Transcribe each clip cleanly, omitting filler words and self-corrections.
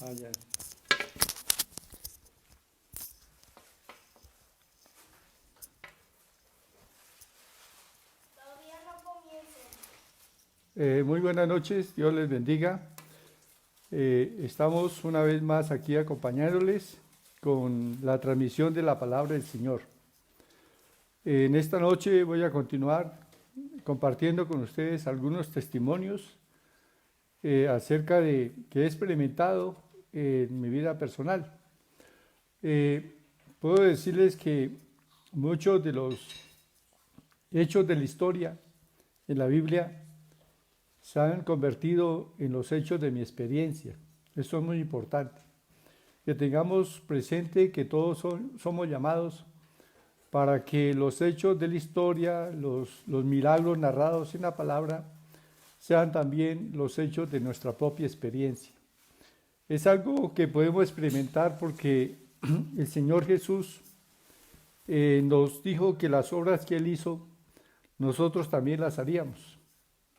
Ah, ya. Todavía no comiencen. Muy buenas noches, Dios les bendiga. Estamos una vez más aquí acompañándoles con la transmisión de la palabra del Señor. En esta noche voy a continuar compartiendo con ustedes algunos testimonios acerca de que he experimentado en mi vida personal. Puedo decirles que muchos de los hechos de la historia en la Biblia se han convertido en los hechos de mi experiencia. Esto es muy importante. Que tengamos presente que todos somos llamados para que los hechos de la historia, los milagros narrados en la palabra, sean también los hechos de nuestra propia experiencia. Es algo que podemos experimentar porque el Señor Jesús nos dijo que las obras que Él hizo, nosotros también las haríamos.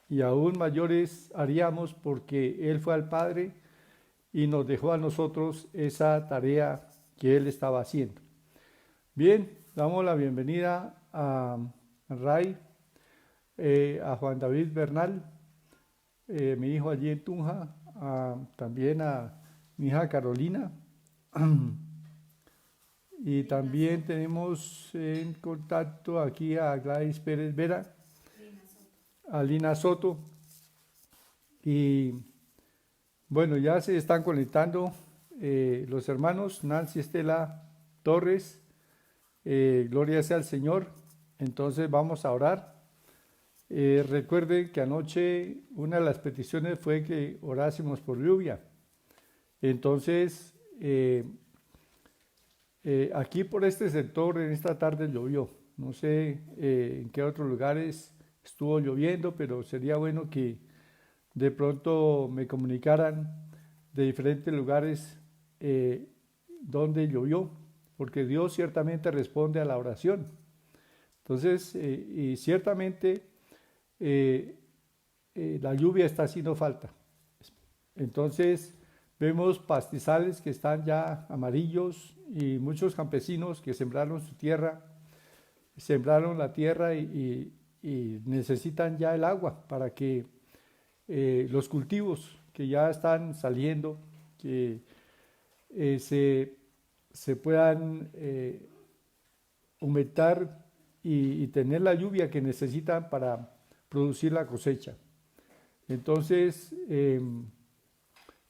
Y aún mayores haríamos porque Él fue al Padre y nos dejó a nosotros esa tarea que Él estaba haciendo. Bien, damos la bienvenida a Ray, a Juan David Bernal, mi hijo allí en Tunja, también a mi hija Carolina. Y también tenemos en contacto aquí a Gladys Pérez Vera, a Lina Soto. Y bueno, ya se están conectando los hermanos Nancy Estela Torres, gloria sea al Señor. Entonces vamos a orar. Recuerden que anoche una de las peticiones fue que orásemos por lluvia. Entonces, aquí por este sector en esta tarde llovió. No sé en qué otros lugares estuvo lloviendo, pero sería bueno que de pronto me comunicaran de diferentes lugares donde llovió, porque Dios ciertamente responde a la oración. Entonces, y ciertamente la lluvia está haciendo falta. Entonces, vemos pastizales que están ya amarillos y muchos campesinos que sembraron su tierra, sembraron la tierra y necesitan ya el agua para que los cultivos que ya están saliendo, que se puedan aumentar y tener la lluvia que necesitan para producir la cosecha. Entonces,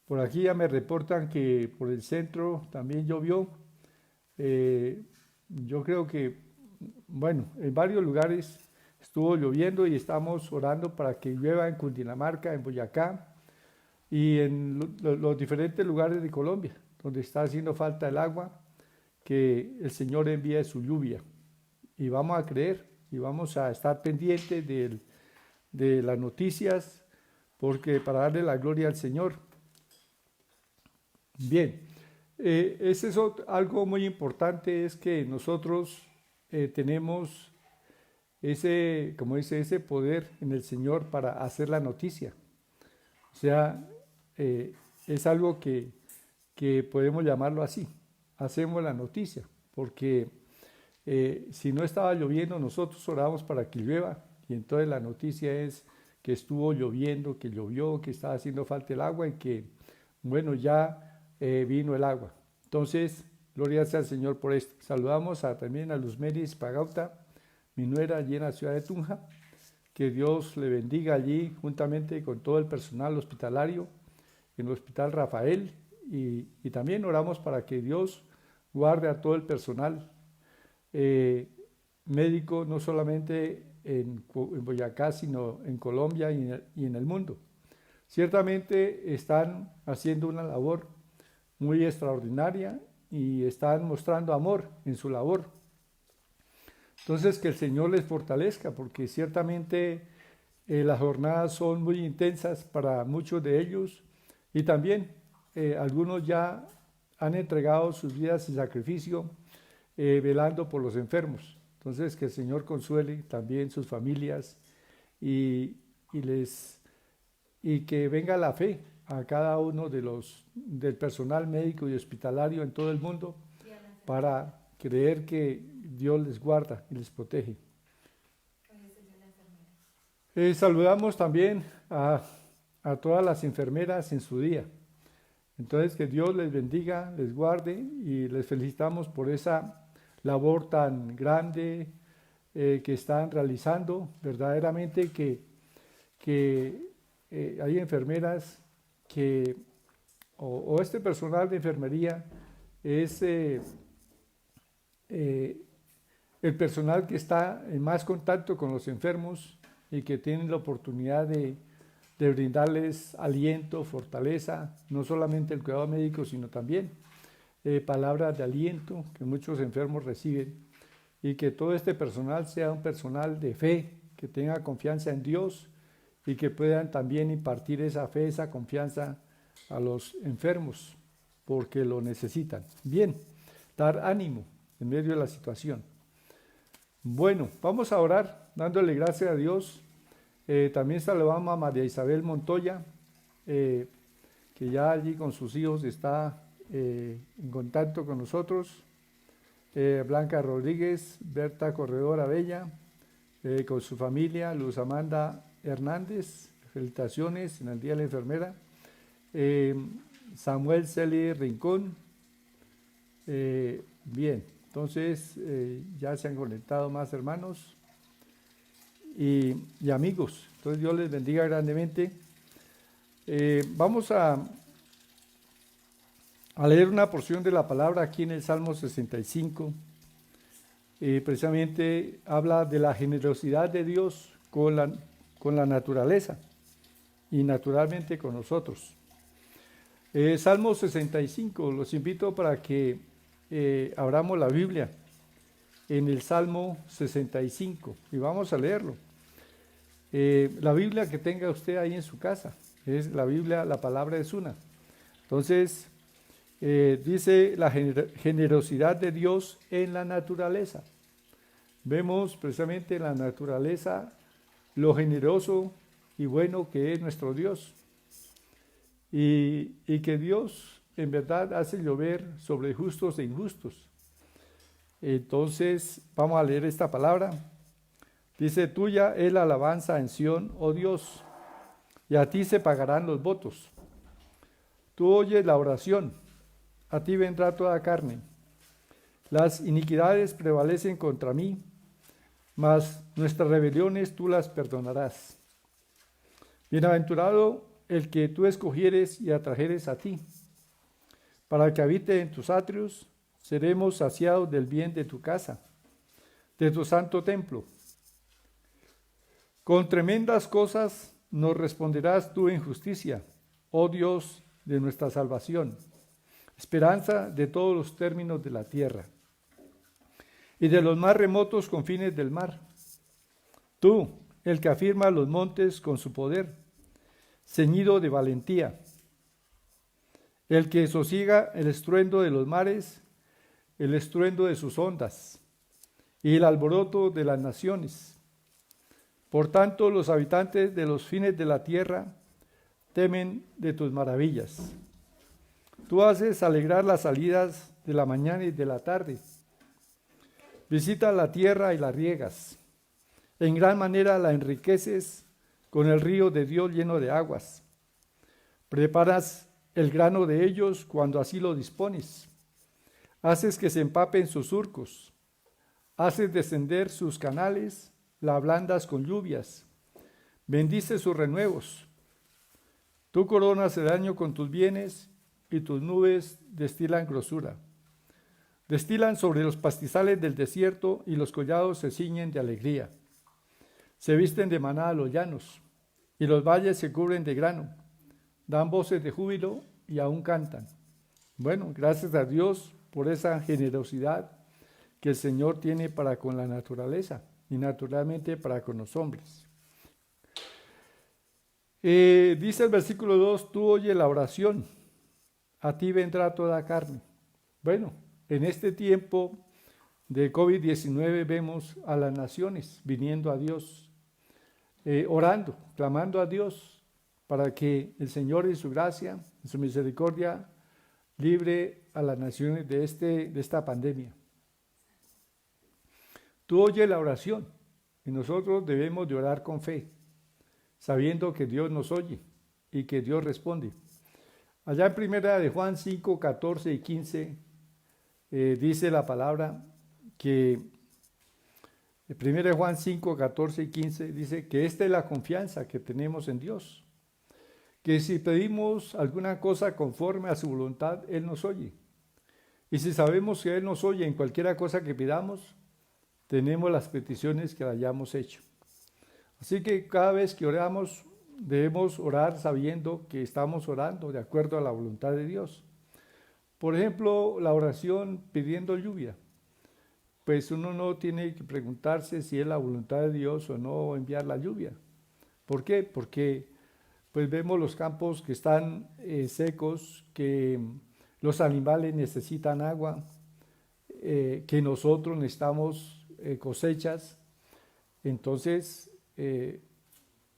por aquí ya me reportan que por el centro también llovió. Yo creo que, bueno, en varios lugares estuvo lloviendo y estamos orando para que llueva en Cundinamarca, en Boyacá y en los diferentes lugares de Colombia, donde está haciendo falta el agua, que el Señor envíe su lluvia. Y vamos a creer y vamos a estar pendientes de las noticias, porque para darle la gloria al Señor. Bien, ese es algo muy importante, es que nosotros tenemos ese, como dice, ese poder en el Señor para hacer la noticia. O sea, es algo que podemos llamarlo así, hacemos la noticia, porque si no estaba lloviendo, nosotros oramos para que llueva, y entonces la noticia es que estuvo lloviendo, que llovió, que estaba haciendo falta el agua y que, bueno, ya vino el agua. Entonces, gloria sea al Señor por esto. Saludamos también a Luz Meris Pagauta, mi nuera allí en la ciudad de Tunja. Que Dios le bendiga allí juntamente con todo el personal hospitalario en el Hospital Rafael y también oramos para que Dios guarde a todo el personal médico, no solamente en Boyacá, sino en Colombia y en el mundo. Ciertamente están haciendo una labor muy extraordinaria y están mostrando amor en su labor. Entonces, que el Señor les fortalezca, porque ciertamente las jornadas son muy intensas para muchos de ellos y también algunos ya han entregado sus vidas en sacrificio velando por los enfermos. Entonces, que el Señor consuele también sus familias y, y que venga la fe a cada uno del personal médico y hospitalario en todo el mundo para creer que Dios les guarda y les protege. Saludamos también a todas las enfermeras en su día. Entonces, que Dios les bendiga, les guarde y les felicitamos por esa labor tan grande que están realizando. Verdaderamente que hay enfermeras o este personal de enfermería es el personal que está en más contacto con los enfermos y que tienen la oportunidad de brindarles aliento, fortaleza, no solamente el cuidado médico, sino también palabras de aliento que muchos enfermos reciben, y que todo este personal sea un personal de fe, que tenga confianza en Dios y que puedan también impartir esa fe, esa confianza a los enfermos, porque lo necesitan. Bien, dar ánimo en medio de la situación. Bueno, vamos a orar dándole gracias a Dios. También saludamos a María Isabel Montoya, que ya allí con sus hijos está en contacto con nosotros. Blanca Rodríguez, Berta Corredora Bella, con su familia, Luz Amanda Hernández, felicitaciones en el Día de la Enfermera. Samuel Celi Rincón. Bien, entonces ya se han conectado más hermanos y amigos. Entonces Dios les bendiga grandemente. Vamos a leer una porción de la palabra aquí en el Salmo 65. Precisamente habla de la generosidad de Dios con la naturaleza y naturalmente con nosotros. Salmo 65, los invito para que abramos la Biblia en el Salmo 65 y vamos a leerlo. La Biblia que tenga usted ahí en su casa, es la Biblia, la palabra es una. Entonces, dice la generosidad de Dios en la naturaleza. Vemos precisamente en la naturaleza lo generoso y bueno que es nuestro Dios. Y que Dios en verdad hace llover sobre justos e injustos. Entonces, vamos a leer esta palabra. Dice, tuya es la alabanza en Sión, oh Dios, y a ti se pagarán los votos. Tú oyes la oración, a ti vendrá toda carne. Las iniquidades prevalecen contra mí, mas nuestras rebeliones tú las perdonarás. Bienaventurado el que tú escogieres y atrajeres a ti. Para que habite en tus atrios, seremos saciados del bien de tu casa, de tu santo templo. Con tremendas cosas nos responderás tú en justicia, oh Dios de nuestra salvación, esperanza de todos los términos de la tierra y de los más remotos confines del mar. Tú, el que afirma los montes con su poder, ceñido de valentía, el que sosiega el estruendo de los mares, el estruendo de sus ondas y el alboroto de las naciones. Por tanto, los habitantes de los fines de la tierra temen de tus maravillas. Tú haces alegrar las salidas de la mañana y de la tarde. Visitas la tierra y la riegas. En gran manera la enriqueces con el río de Dios lleno de aguas. Preparas el grano de ellos cuando así lo dispones. Haces que se empapen sus surcos. Haces descender sus canales, la ablandas con lluvias. Bendices sus renuevos. Tú coronas el año con tus bienes y tus nubes destilan grosura. Destilan sobre los pastizales del desierto y los collados se ciñen de alegría. Se visten de maná los llanos y los valles se cubren de grano. Dan voces de júbilo y aún cantan. Bueno, gracias a Dios por esa generosidad que el Señor tiene para con la naturaleza y naturalmente para con los hombres. Dice el versículo 2, tú oye la oración, a ti vendrá toda carne. Bueno, en este tiempo de COVID-19 vemos a las naciones viniendo a Dios, orando, clamando a Dios para que el Señor en su gracia, en su misericordia, libre a las naciones de esta pandemia. Tú oyes la oración y nosotros debemos de orar con fe, sabiendo que Dios nos oye y que Dios responde. Allá en primera de Juan 5, 14 y 15 dice la palabra que, en primera de Juan 5, 14 y 15 dice que esta es la confianza que tenemos en Dios, que si pedimos alguna cosa conforme a su voluntad, Él nos oye. Y si sabemos que Él nos oye en cualquier cosa que pidamos, tenemos las peticiones que hayamos hecho. Así que cada vez que oramos, debemos orar sabiendo que estamos orando de acuerdo a la voluntad de Dios. Por ejemplo, la oración pidiendo lluvia. Pues uno no tiene que preguntarse si es la voluntad de Dios o no enviar la lluvia. ¿Por qué? Porque pues vemos los campos que están secos, que los animales necesitan agua, que nosotros necesitamos cosechas. Entonces,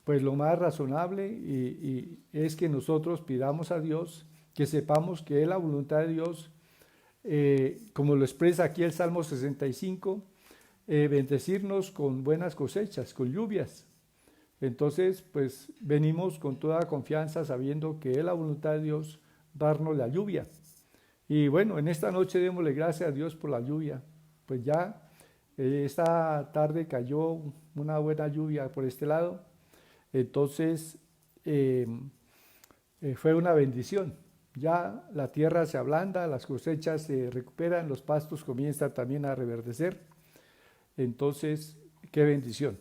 pues lo más razonable y es que nosotros pidamos a Dios, que sepamos que es la voluntad de Dios, como lo expresa aquí el Salmo 65, bendecirnos con buenas cosechas, con lluvias. Entonces, pues venimos con toda confianza sabiendo que es la voluntad de Dios darnos la lluvia. Y bueno, en esta noche démosle gracias a Dios por la lluvia. Pues ya esta tarde cayó una buena lluvia por este lado. Entonces, fue una bendición. Ya la tierra se ablanda, las cosechas se recuperan, los pastos comienzan también a reverdecer. Entonces, qué bendición.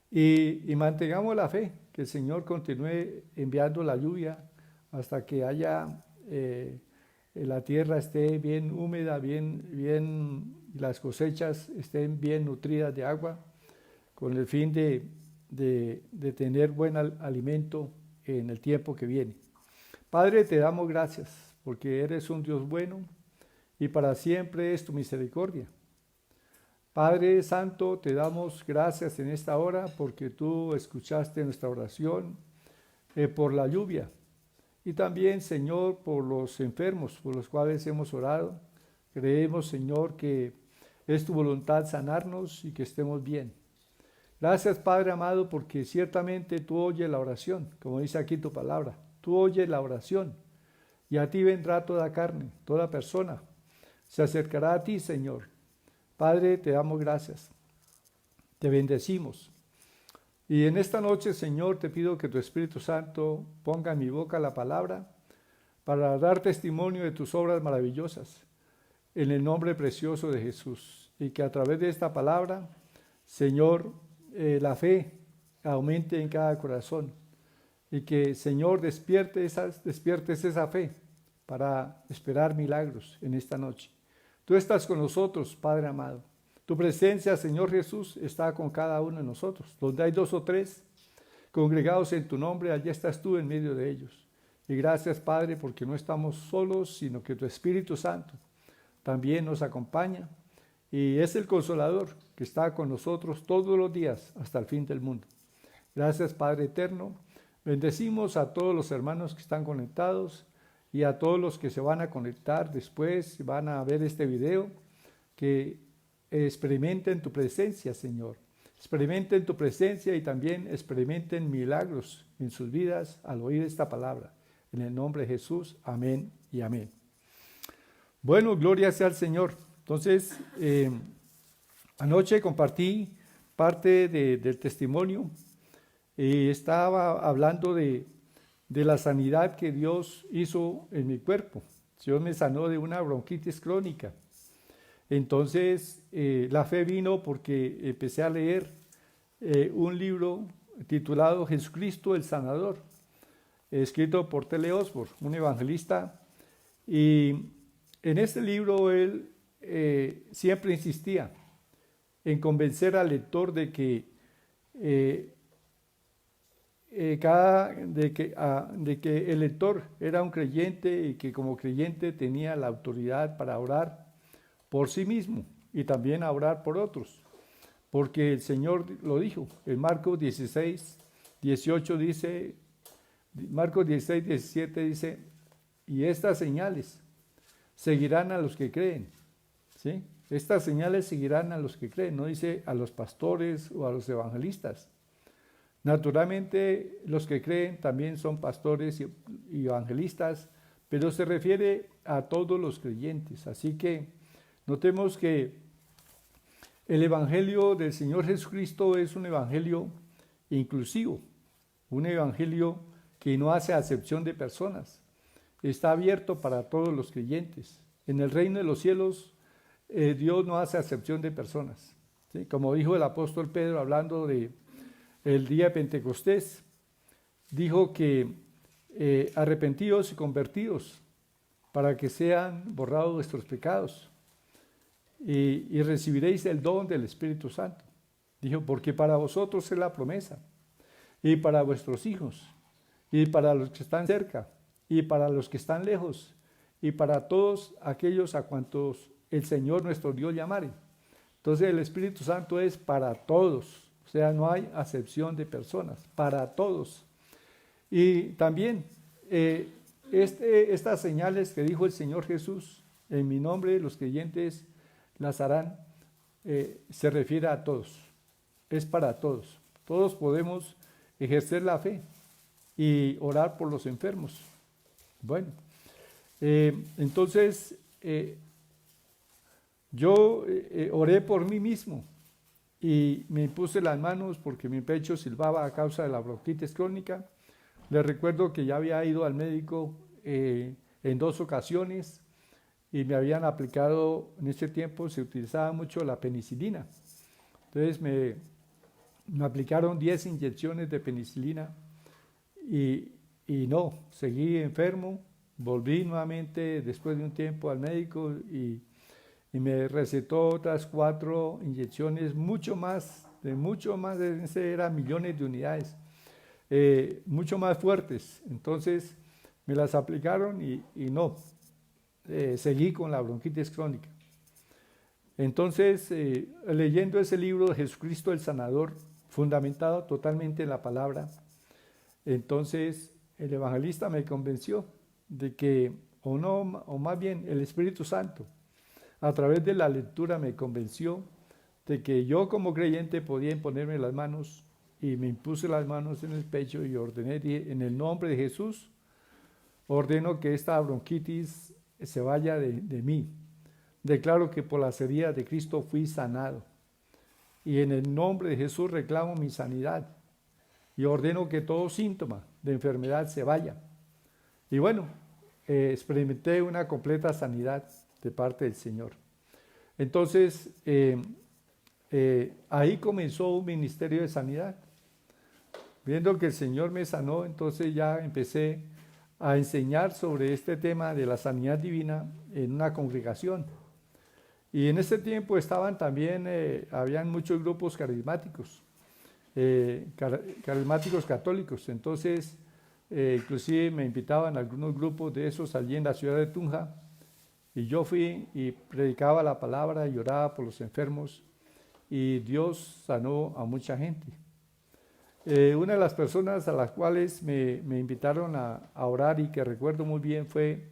Y mantengamos la fe, que el Señor continúe enviando la lluvia hasta que haya la tierra esté bien húmeda, las cosechas estén bien nutridas de agua, con el fin de tener buen alimento en el tiempo que viene. Padre, te damos gracias porque eres un Dios bueno y para siempre es tu misericordia. Padre Santo, te damos gracias en esta hora porque tú escuchaste nuestra oración por la lluvia y también, Señor, por los enfermos por los cuales hemos orado. Creemos, Señor, que es tu voluntad sanarnos y que estemos bien. Gracias, Padre amado, porque ciertamente tú oyes la oración, como dice aquí tu palabra. Tú oyes la oración y a ti vendrá toda carne, toda persona. Se acercará a ti, Señor. Padre, te damos gracias. Te bendecimos. Y en esta noche, Señor, te pido que tu Espíritu Santo ponga en mi boca la palabra para dar testimonio de tus obras maravillosas, en el nombre precioso de Jesús. Y que a través de esta palabra, Señor, la fe aumente en cada corazón. Y que, Señor, despiertes esa fe para esperar milagros en esta noche. Tú estás con nosotros, Padre amado. Tu presencia, Señor Jesús, está con cada uno de nosotros. Donde hay 2 o 3 congregados en tu nombre, allí estás tú en medio de ellos. Y gracias, Padre, porque no estamos solos, sino que tu Espíritu Santo también nos acompaña. Y es el Consolador que está con nosotros todos los días hasta el fin del mundo. Gracias, Padre eterno. Bendecimos a todos los hermanos que están conectados y a todos los que se van a conectar después, van a ver este video, que experimenten tu presencia, Señor. Experimenten tu presencia y también experimenten milagros en sus vidas al oír esta palabra. En el nombre de Jesús, amén y amén. Bueno, gloria sea al Señor. Entonces, anoche compartí parte del testimonio y estaba hablando de la sanidad que Dios hizo en mi cuerpo. Dios me sanó de una bronquitis crónica. Entonces, la fe vino porque empecé a leer un libro titulado Jesucristo el Sanador, escrito por T.L. Osborne, un evangelista. Y en este libro él siempre insistía en convencer al lector de que el lector era un creyente y que como creyente tenía la autoridad para orar por sí mismo y también a orar por otros, porque el Señor lo dijo. En Marcos 16, 18 dice Marcos 16, 17 dice, y estas señales seguirán a los que creen, ¿sí? Estas señales seguirán a los que creen, no dice a los pastores o a los evangelistas. Naturalmente, los que creen también son pastores y evangelistas, pero se refiere a todos los creyentes. Así que notemos que el evangelio del Señor Jesucristo es un evangelio inclusivo, un evangelio que no hace acepción de personas. Está abierto para todos los creyentes. En el reino de los cielos, Dios no hace acepción de personas, ¿sí? Como dijo el apóstol Pedro hablando de el día de Pentecostés, dijo que arrepentidos y convertidos para que sean borrados vuestros pecados y recibiréis el don del Espíritu Santo. Dijo, porque para vosotros es la promesa, y para vuestros hijos, y para los que están cerca, y para los que están lejos, y para todos aquellos a cuantos el Señor nuestro Dios llamare. Entonces el Espíritu Santo es para todos, o sea, no hay acepción de personas, para todos. Y también estas señales que dijo el Señor Jesús, en mi nombre los creyentes las harán, se refiere a todos, es para todos. Todos podemos ejercer la fe y orar por los enfermos. Bueno, entonces yo oré por mí mismo y me puse las manos porque mi pecho silbaba a causa de la bronquitis crónica. Les recuerdo que ya había ido al médico en 2 ocasiones y me habían aplicado, en ese tiempo se utilizaba mucho la penicilina. Entonces me aplicaron 10 inyecciones de penicilina y no, seguí enfermo. Volví nuevamente después de un tiempo al médico y me recetó otras 4 inyecciones, mucho más, eran millones de unidades, mucho más fuertes. Entonces me las aplicaron y no, seguí con la bronquitis crónica. Entonces, leyendo ese libro de Jesucristo el Sanador, fundamentado totalmente en la palabra, entonces el evangelista me convenció de que, o más bien el Espíritu Santo, a través de la lectura me convenció de que yo como creyente podía imponerme las manos, y me impuse las manos en el pecho y ordené en el nombre de Jesús, ordeno que esta bronquitis se vaya de mí. Declaro que por las heridas de Cristo fui sanado, y en el nombre de Jesús reclamo mi sanidad y ordeno que todo síntoma de enfermedad se vaya. Y bueno, experimenté una completa sanidad de parte del Señor. Entonces, ahí comenzó un ministerio de sanidad. Viendo que el Señor me sanó, entonces ya empecé a enseñar sobre este tema de la sanidad divina en una congregación. Y en ese tiempo estaban también, habían muchos grupos carismáticos, carismáticos católicos. Entonces, inclusive me invitaban a algunos grupos de esos allí en la ciudad de Tunja, y yo fui y predicaba la palabra y oraba por los enfermos, y Dios sanó a mucha gente. Una de las personas a las cuales me invitaron a orar y que recuerdo muy bien fue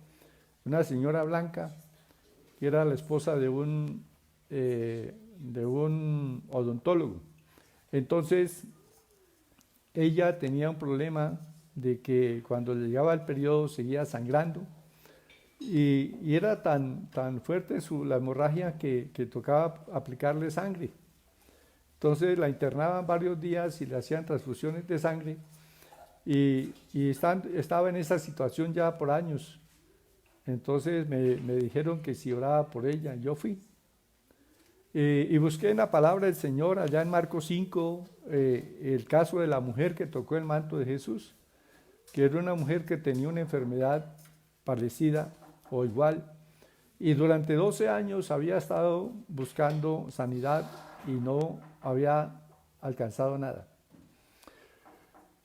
una señora blanca, que era la esposa de un odontólogo. Entonces, ella tenía un problema de que cuando le llegaba el periodo seguía sangrando, y era tan fuerte la hemorragia que tocaba aplicarle sangre. Entonces la internaban varios días y le hacían transfusiones de sangre, y estaba en esa situación ya por años. Entonces me dijeron que si oraba por ella. Yo fui y busqué en la palabra del Señor, allá en Marcos 5, el caso de la mujer que tocó el manto de Jesús, que era una mujer que tenía una enfermedad parecida o igual, y durante 12 años había estado buscando sanidad y no había alcanzado nada.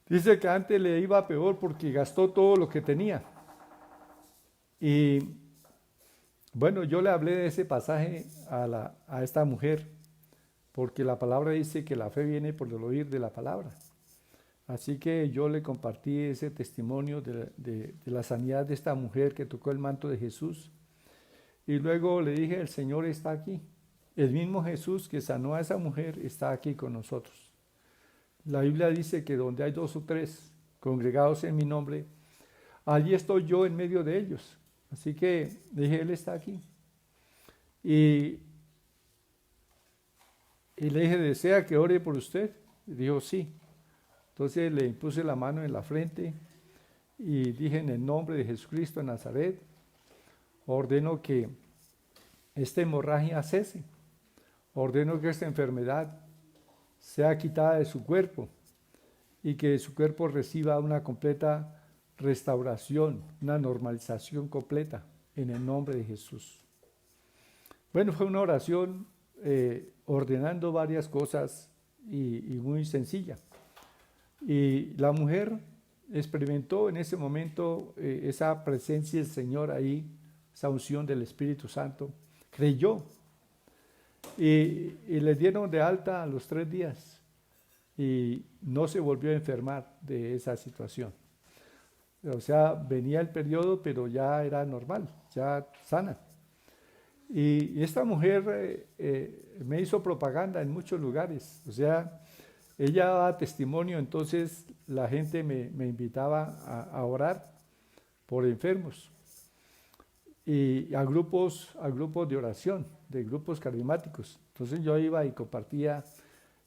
Dice que antes le iba peor porque gastó todo lo que tenía. Y bueno, yo le hablé de ese pasaje a esta mujer, porque la palabra dice que la fe viene por el oír de la palabra. Así que yo le compartí ese testimonio de la sanidad de esta mujer que tocó el manto de Jesús. Y luego le dije, el Señor está aquí. El mismo Jesús que sanó a esa mujer está aquí con nosotros. La Biblia dice que donde hay 2 o 3 congregados en mi nombre, allí estoy yo en medio de ellos. Así que dije, Él está aquí. Y le dije, ¿desea que ore por usted? Y dijo, sí. Entonces le puse la mano en la frente y dije, en el nombre de Jesucristo de Nazaret, ordeno que esta hemorragia cese. Ordeno que esta enfermedad sea quitada de su cuerpo y que su cuerpo reciba una completa restauración, una normalización completa en el nombre de Jesús. Bueno, fue una oración ordenando varias cosas y muy sencilla. Y la mujer experimentó en ese momento esa presencia del Señor ahí, esa unción del Espíritu Santo, creyó y le dieron de alta a los 3 días y no se volvió a enfermar de esa situación. O sea, venía el periodo, pero ya era normal, ya sana. Y esta mujer me hizo propaganda en muchos lugares, o sea, ella daba testimonio, entonces la gente me invitaba a orar por enfermos y a grupos de oración, de grupos carismáticos. Entonces yo iba y compartía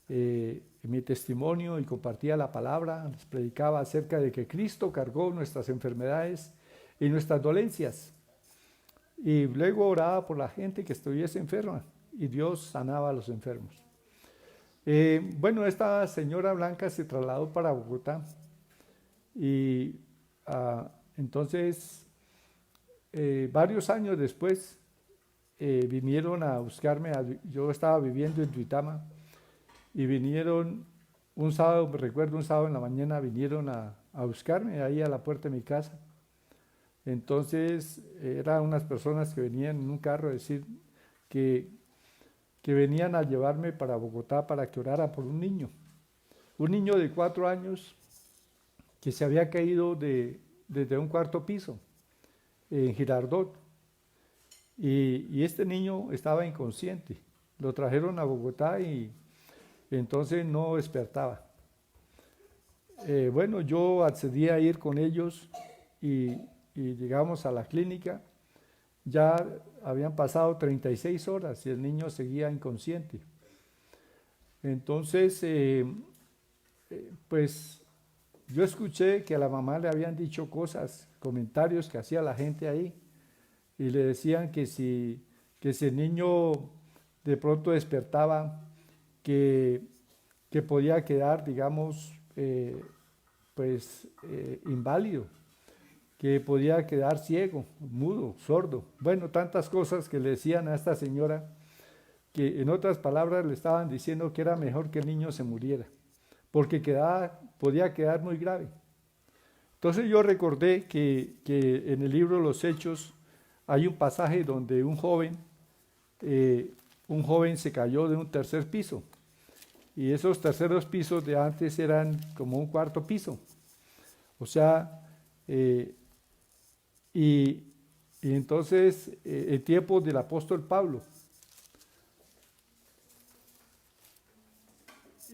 mi testimonio y compartía la palabra, les predicaba acerca de que Cristo cargó nuestras enfermedades y nuestras dolencias. Y luego oraba por la gente que estuviese enferma y Dios sanaba a los enfermos. Bueno, esta señora Blanca se trasladó para Bogotá y entonces varios años después vinieron a buscarme, yo estaba viviendo en Duitama y vinieron un sábado, me recuerdo un sábado en la mañana, vinieron a buscarme ahí a la puerta de mi casa. Entonces eran unas personas que venían en un carro a decir que venían a llevarme para Bogotá para que orara por un niño de 4 años que se había caído desde un 4º piso en Girardot y este niño estaba inconsciente. Lo trajeron a Bogotá y entonces no despertaba. Bueno, yo accedí a ir con ellos y llegamos a la clínica. Ya habían pasado 36 horas y el niño seguía inconsciente. Entonces, pues yo escuché que a la mamá le habían dicho cosas, comentarios que hacía la gente ahí, y le decían que si el niño de pronto despertaba, que podía quedar, digamos, inválido, que podía quedar ciego, mudo, sordo. Bueno, tantas cosas que le decían a esta señora, que en otras palabras le estaban diciendo que era mejor que el niño se muriera, porque podía quedar muy grave. Entonces yo recordé que en el libro Los Hechos hay un pasaje donde un joven se cayó de un 3er piso, y esos 3eros pisos de antes eran como un 4º piso. O sea, y entonces en tiempos del apóstol Pablo.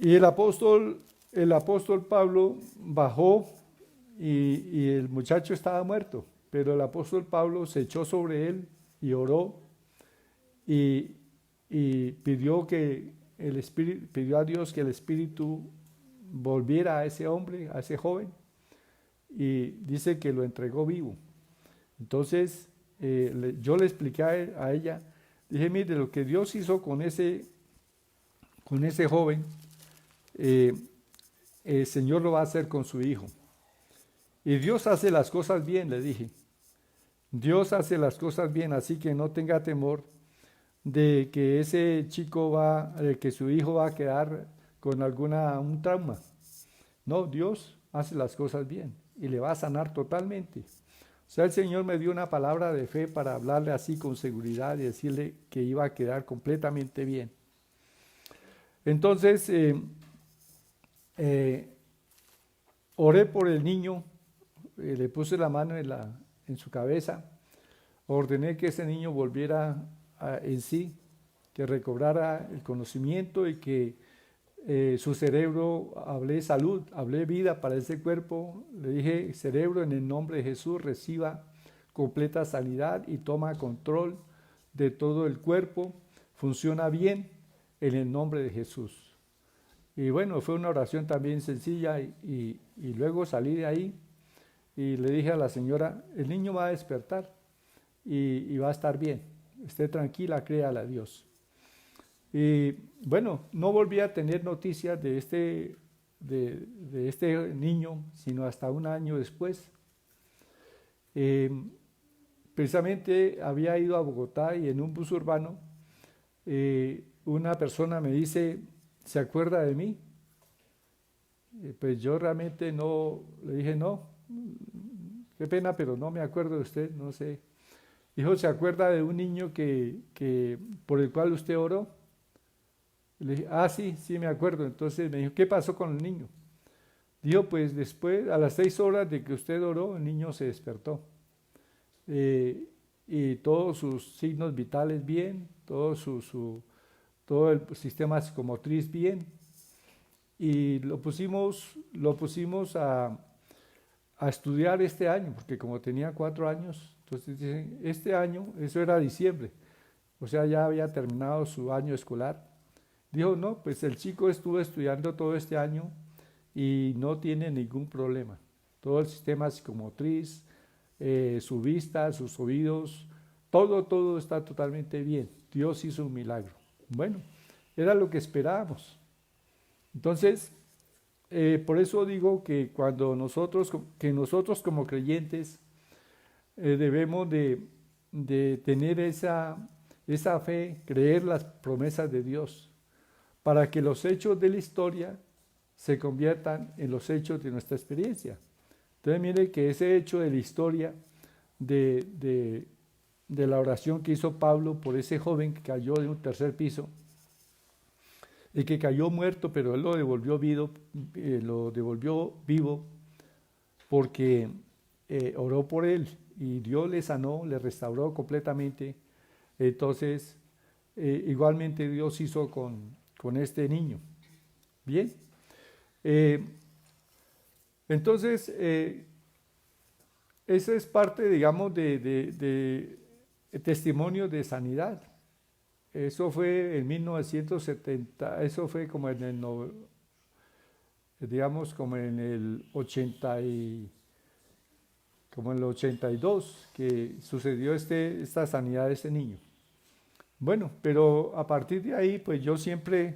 Y el apóstol Pablo bajó y el muchacho estaba muerto, pero el apóstol Pablo se echó sobre él y oró y pidió a Dios que el Espíritu volviera a ese hombre, a ese joven, y dice que lo entregó vivo. Entonces yo le expliqué a ella, dije, mire, lo que Dios hizo con ese joven, el Señor lo va a hacer con su hijo. Y Dios hace las cosas bien, le dije. Dios hace las cosas bien, así que no tenga temor de que ese chico que su hijo va a quedar con un trauma. No, Dios hace las cosas bien y le va a sanar totalmente. O sea, el Señor me dio una palabra de fe para hablarle así con seguridad y decirle que iba a quedar completamente bien. Entonces, oré por el niño, le puse la mano en su cabeza, ordené que ese niño volviera en sí, que recobrara el conocimiento y que su cerebro, hablé salud, hablé vida para ese cuerpo, le dije, cerebro, en el nombre de Jesús, reciba completa sanidad y toma control de todo el cuerpo, funciona bien en el nombre de Jesús. Y bueno, fue una oración también sencilla y luego salí de ahí y le dije a la señora, el niño va a despertar y va a estar bien, esté tranquila, créale a Dios. Y bueno, no volví a tener noticias de este niño, sino hasta un año después. Precisamente había ido a Bogotá y en un bus urbano una persona me dice, ¿se acuerda de mí? Pues yo realmente no, le dije no, qué pena, pero no me acuerdo de usted, no sé. Dijo, ¿se acuerda de un niño por el cual usted oró? Le dije, sí, sí me acuerdo. Entonces me dijo, ¿qué pasó con el niño? Dijo, pues después, a las 6 horas de que usted oró, el niño se despertó. Y todos sus signos vitales bien, todo el sistema psicomotriz bien. Y lo pusimos a estudiar este año, porque como tenía 4 años, entonces dicen, este año, eso era diciembre, o sea, ya había terminado su año escolar. Dijo, no, pues el chico estuvo estudiando todo este año y no tiene ningún problema. Todo el sistema psicomotriz, su vista, sus oídos, todo está totalmente bien. Dios hizo un milagro. Bueno, era lo que esperábamos. Entonces, por eso digo que cuando nosotros como creyentes debemos de tener esa fe, creer las promesas de Dios, para que los hechos de la historia se conviertan en los hechos de nuestra experiencia. Entonces mire que ese hecho de la historia de la oración que hizo Pablo por ese joven que cayó de un tercer piso y que cayó muerto, pero él lo devolvió vivo porque oró por él y Dios le sanó, le restauró completamente. Entonces, igualmente Dios hizo con este niño. Bien. Entonces, esa es parte, digamos, de testimonio de sanidad. Eso fue en 1970, eso fue como en el, digamos, como en el 82, que sucedió esta sanidad de este niño. Bueno, pero a partir de ahí, pues yo siempre,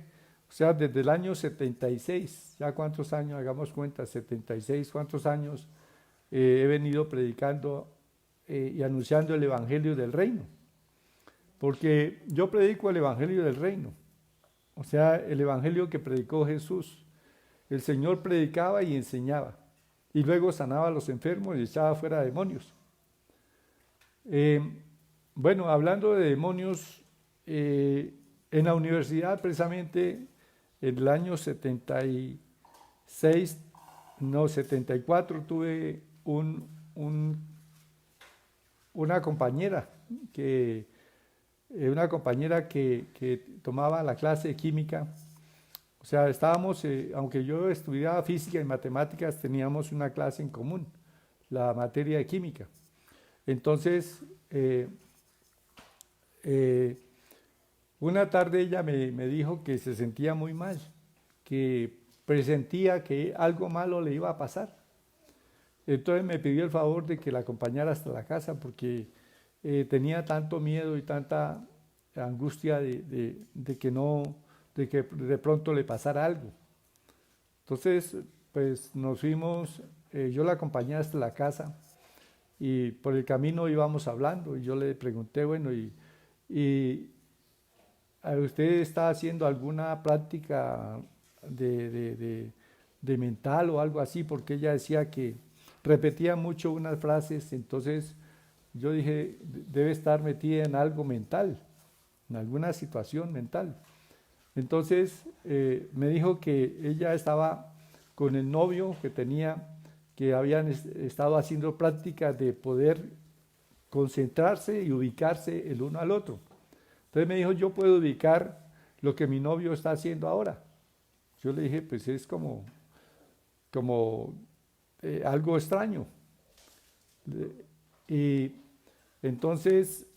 o sea, desde el año 76, ya cuántos años, hagamos cuenta, 76, cuántos años he venido predicando y anunciando el Evangelio del Reino. Porque yo predico el Evangelio del Reino, o sea, el Evangelio que predicó Jesús. El Señor predicaba y enseñaba, y luego sanaba a los enfermos y echaba fuera demonios. Bueno, hablando de demonios, en la universidad precisamente en el año 74 tuve una compañera que tomaba la clase de química. O sea, estábamos, aunque yo estudiaba física y matemáticas, teníamos una clase en común, la materia de química. Entonces, una tarde ella me dijo que se sentía muy mal, que presentía que algo malo le iba a pasar. Entonces me pidió el favor de que la acompañara hasta la casa porque tenía tanto miedo y tanta angustia de que de pronto le pasara algo. Entonces, pues nos fuimos, yo la acompañé hasta la casa y por el camino íbamos hablando y yo le pregunté, bueno, y ¿usted está haciendo alguna práctica de mental o algo así? Porque ella decía que repetía mucho unas frases, entonces yo dije, debe estar metida en algo mental, en alguna situación mental. Entonces me dijo que ella estaba con el novio que tenía que habían estado haciendo prácticas de poder concentrarse y ubicarse el uno al otro. Entonces me dijo, yo puedo ubicar lo que mi novio está haciendo ahora. Yo le dije, pues es como algo extraño. Y entonces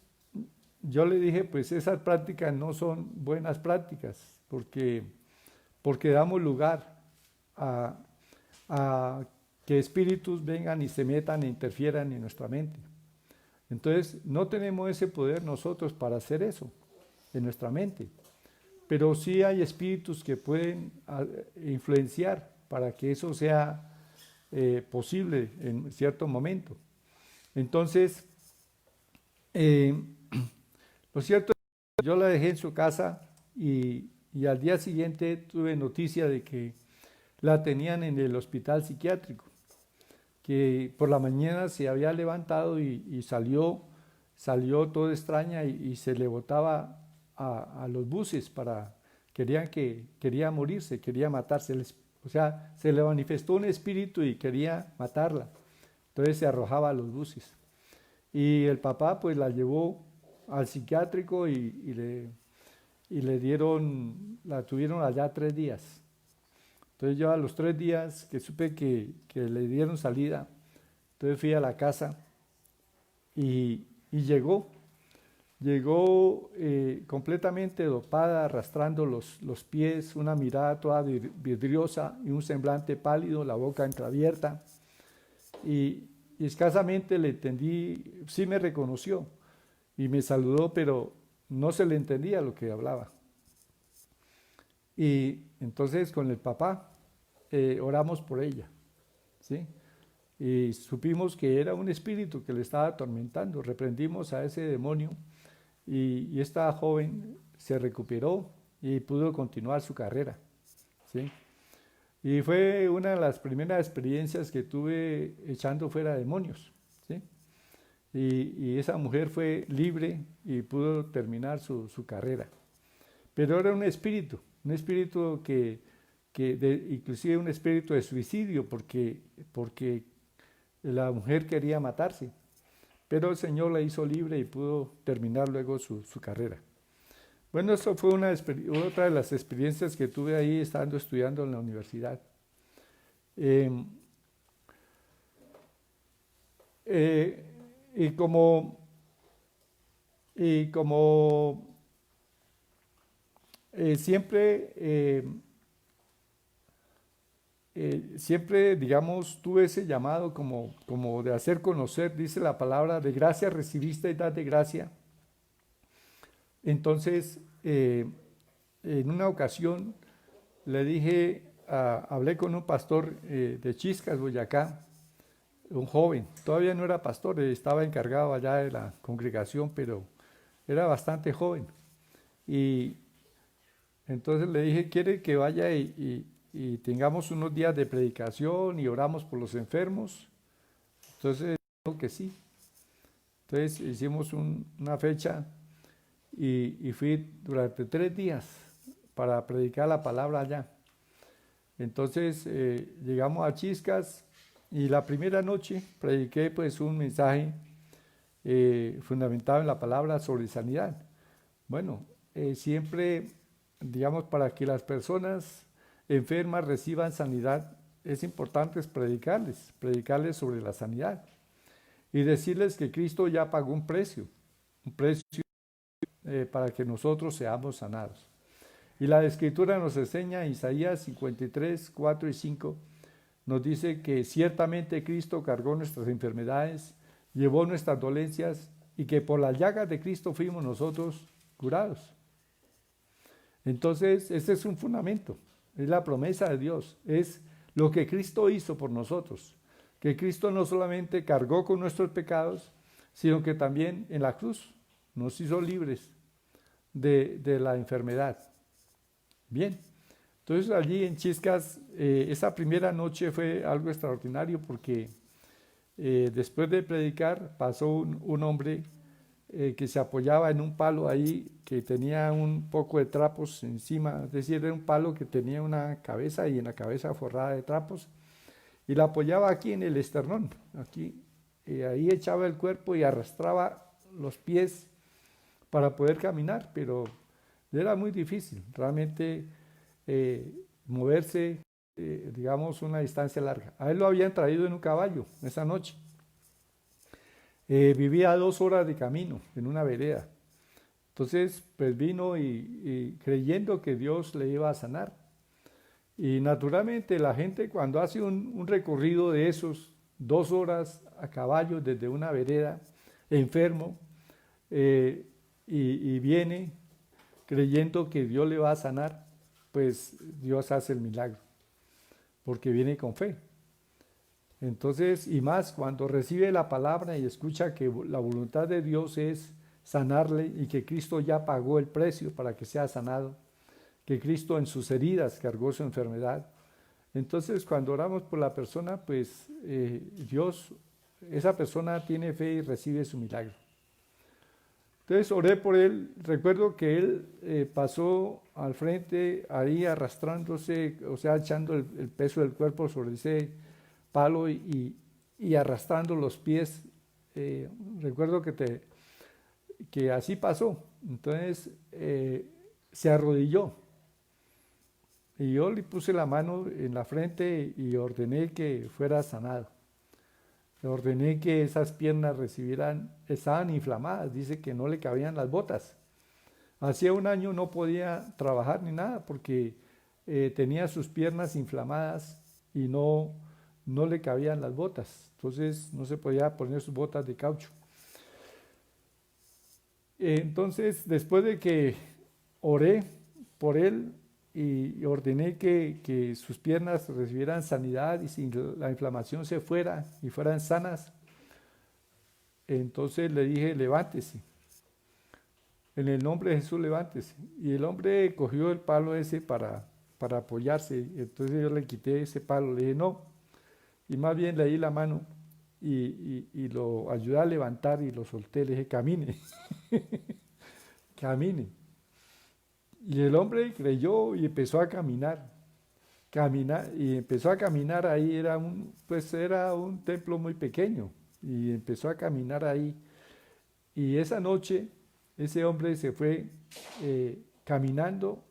yo le dije, pues esas prácticas no son buenas prácticas, porque damos lugar a, a que espíritus vengan y se metan e interfieran en nuestra mente. Entonces, no tenemos ese poder nosotros para hacer eso en nuestra mente, pero sí hay espíritus que pueden influenciar para que eso sea posible en cierto momento. Entonces, lo cierto es que yo la dejé en su casa y al día siguiente tuve noticia de que la tenían en el hospital psiquiátrico, que por la mañana se había levantado y salió toda extraña y se le botaba a los buses quería morirse, quería matarse. O sea, se le manifestó un espíritu y quería matarla. Entonces se arrojaba a los buses. Y el papá pues la llevó al psiquiátrico y la tuvieron allá 3 días. Entonces yo a los 3 días que supe que le dieron salida, entonces fui a la casa y llegó completamente dopada, arrastrando los pies, una mirada toda vidriosa y un semblante pálido, la boca entreabierta. Y escasamente le entendí, sí me reconoció y me saludó, pero no se le entendía lo que hablaba. Y entonces con el papá oramos por ella, ¿sí? Y supimos que era un espíritu que le estaba atormentando. Reprendimos a ese demonio y esta joven se recuperó y pudo continuar su carrera, ¿sí? Y fue una de las primeras experiencias que tuve echando fuera demonios, ¿sí? Y esa mujer fue libre y pudo terminar su carrera. Pero era un espíritu inclusive un espíritu de suicidio, porque la mujer quería matarse. Pero el Señor la hizo libre y pudo terminar luego su carrera. Bueno, eso fue otra de las experiencias que tuve ahí estando estudiando en la universidad. Y como siempre, digamos, tuve ese llamado como de hacer conocer, dice la palabra, de gracia recibiste y dad de gracia. Entonces, en una ocasión le dije, hablé con un pastor de Chiscas, Boyacá, un joven, todavía no era pastor, estaba encargado allá de la congregación, pero era bastante joven. Y entonces le dije, ¿quiere que vaya y tengamos unos días de predicación y oramos por los enfermos? Entonces dijo que sí. Entonces hicimos una fecha y fui durante 3 días para predicar la palabra allá. Entonces llegamos a Chiscas y la primera noche prediqué pues un mensaje fundamentado en la palabra sobre sanidad. Bueno, siempre, digamos, para que las personas enfermas reciban sanidad, es importante predicarles sobre la sanidad y decirles que Cristo ya pagó un precio para que nosotros seamos sanados. Y la Escritura nos enseña, Isaías 53, 4 y 5, nos dice que ciertamente Cristo cargó nuestras enfermedades, llevó nuestras dolencias y que por las llagas de Cristo fuimos nosotros curados. Entonces, este es un fundamento, es la promesa de Dios, es lo que Cristo hizo por nosotros, que Cristo no solamente cargó con nuestros pecados, sino que también en la cruz nos hizo libres de la enfermedad. Bien, entonces allí en Chiscas, esa primera noche fue algo extraordinario porque después de predicar pasó un hombre que se apoyaba en un palo ahí que tenía un poco de trapos encima, es decir, era un palo que tenía una cabeza y en la cabeza forrada de trapos, y la apoyaba aquí en el esternón, aquí, y ahí echaba el cuerpo y arrastraba los pies para poder caminar, pero era muy difícil, realmente moverse, digamos, una distancia larga. A él lo habían traído en un caballo esa noche. Vivía a 2 horas de camino en una vereda. Entonces, pues vino y creyendo que Dios le iba a sanar. Y naturalmente la gente cuando hace un recorrido de esos 2 horas a caballo desde una vereda, enfermo, eh, y viene creyendo que Dios le va a sanar, pues Dios hace el milagro, porque viene con fe. Entonces, y más cuando recibe la palabra y escucha que la voluntad de Dios es sanarle y que Cristo ya pagó el precio para que sea sanado, que Cristo en sus heridas cargó su enfermedad. Entonces, cuando oramos por la persona, pues Dios, esa persona tiene fe y recibe su milagro. Entonces oré por él, recuerdo que él pasó al frente ahí arrastrándose, o sea, echando el peso del cuerpo sobre ese palo y arrastrando los pies. Recuerdo que así pasó. Entonces se arrodilló y yo le puse la mano en la frente y ordené que fuera sanado. Le ordené que esas piernas estaban inflamadas, dice que no le cabían las botas. Hacía un año no podía trabajar ni nada porque tenía sus piernas inflamadas y no le cabían las botas. Entonces no se podía poner sus botas de caucho. Entonces, después de que oré por él y ordené que sus piernas recibieran sanidad y si la inflamación se fuera y fueran sanas, entonces le dije, levántese. En el nombre de Jesús, levántese. Y el hombre cogió el palo ese para apoyarse. Entonces yo le quité ese palo, le dije, no. Y más bien le di la mano y lo ayudé a levantar y lo solté. Le dije, camine, camine. Y el hombre creyó y empezó a caminar. Y empezó a caminar ahí, pues era un templo muy pequeño. Y empezó a caminar ahí. Y esa noche ese hombre se fue caminando.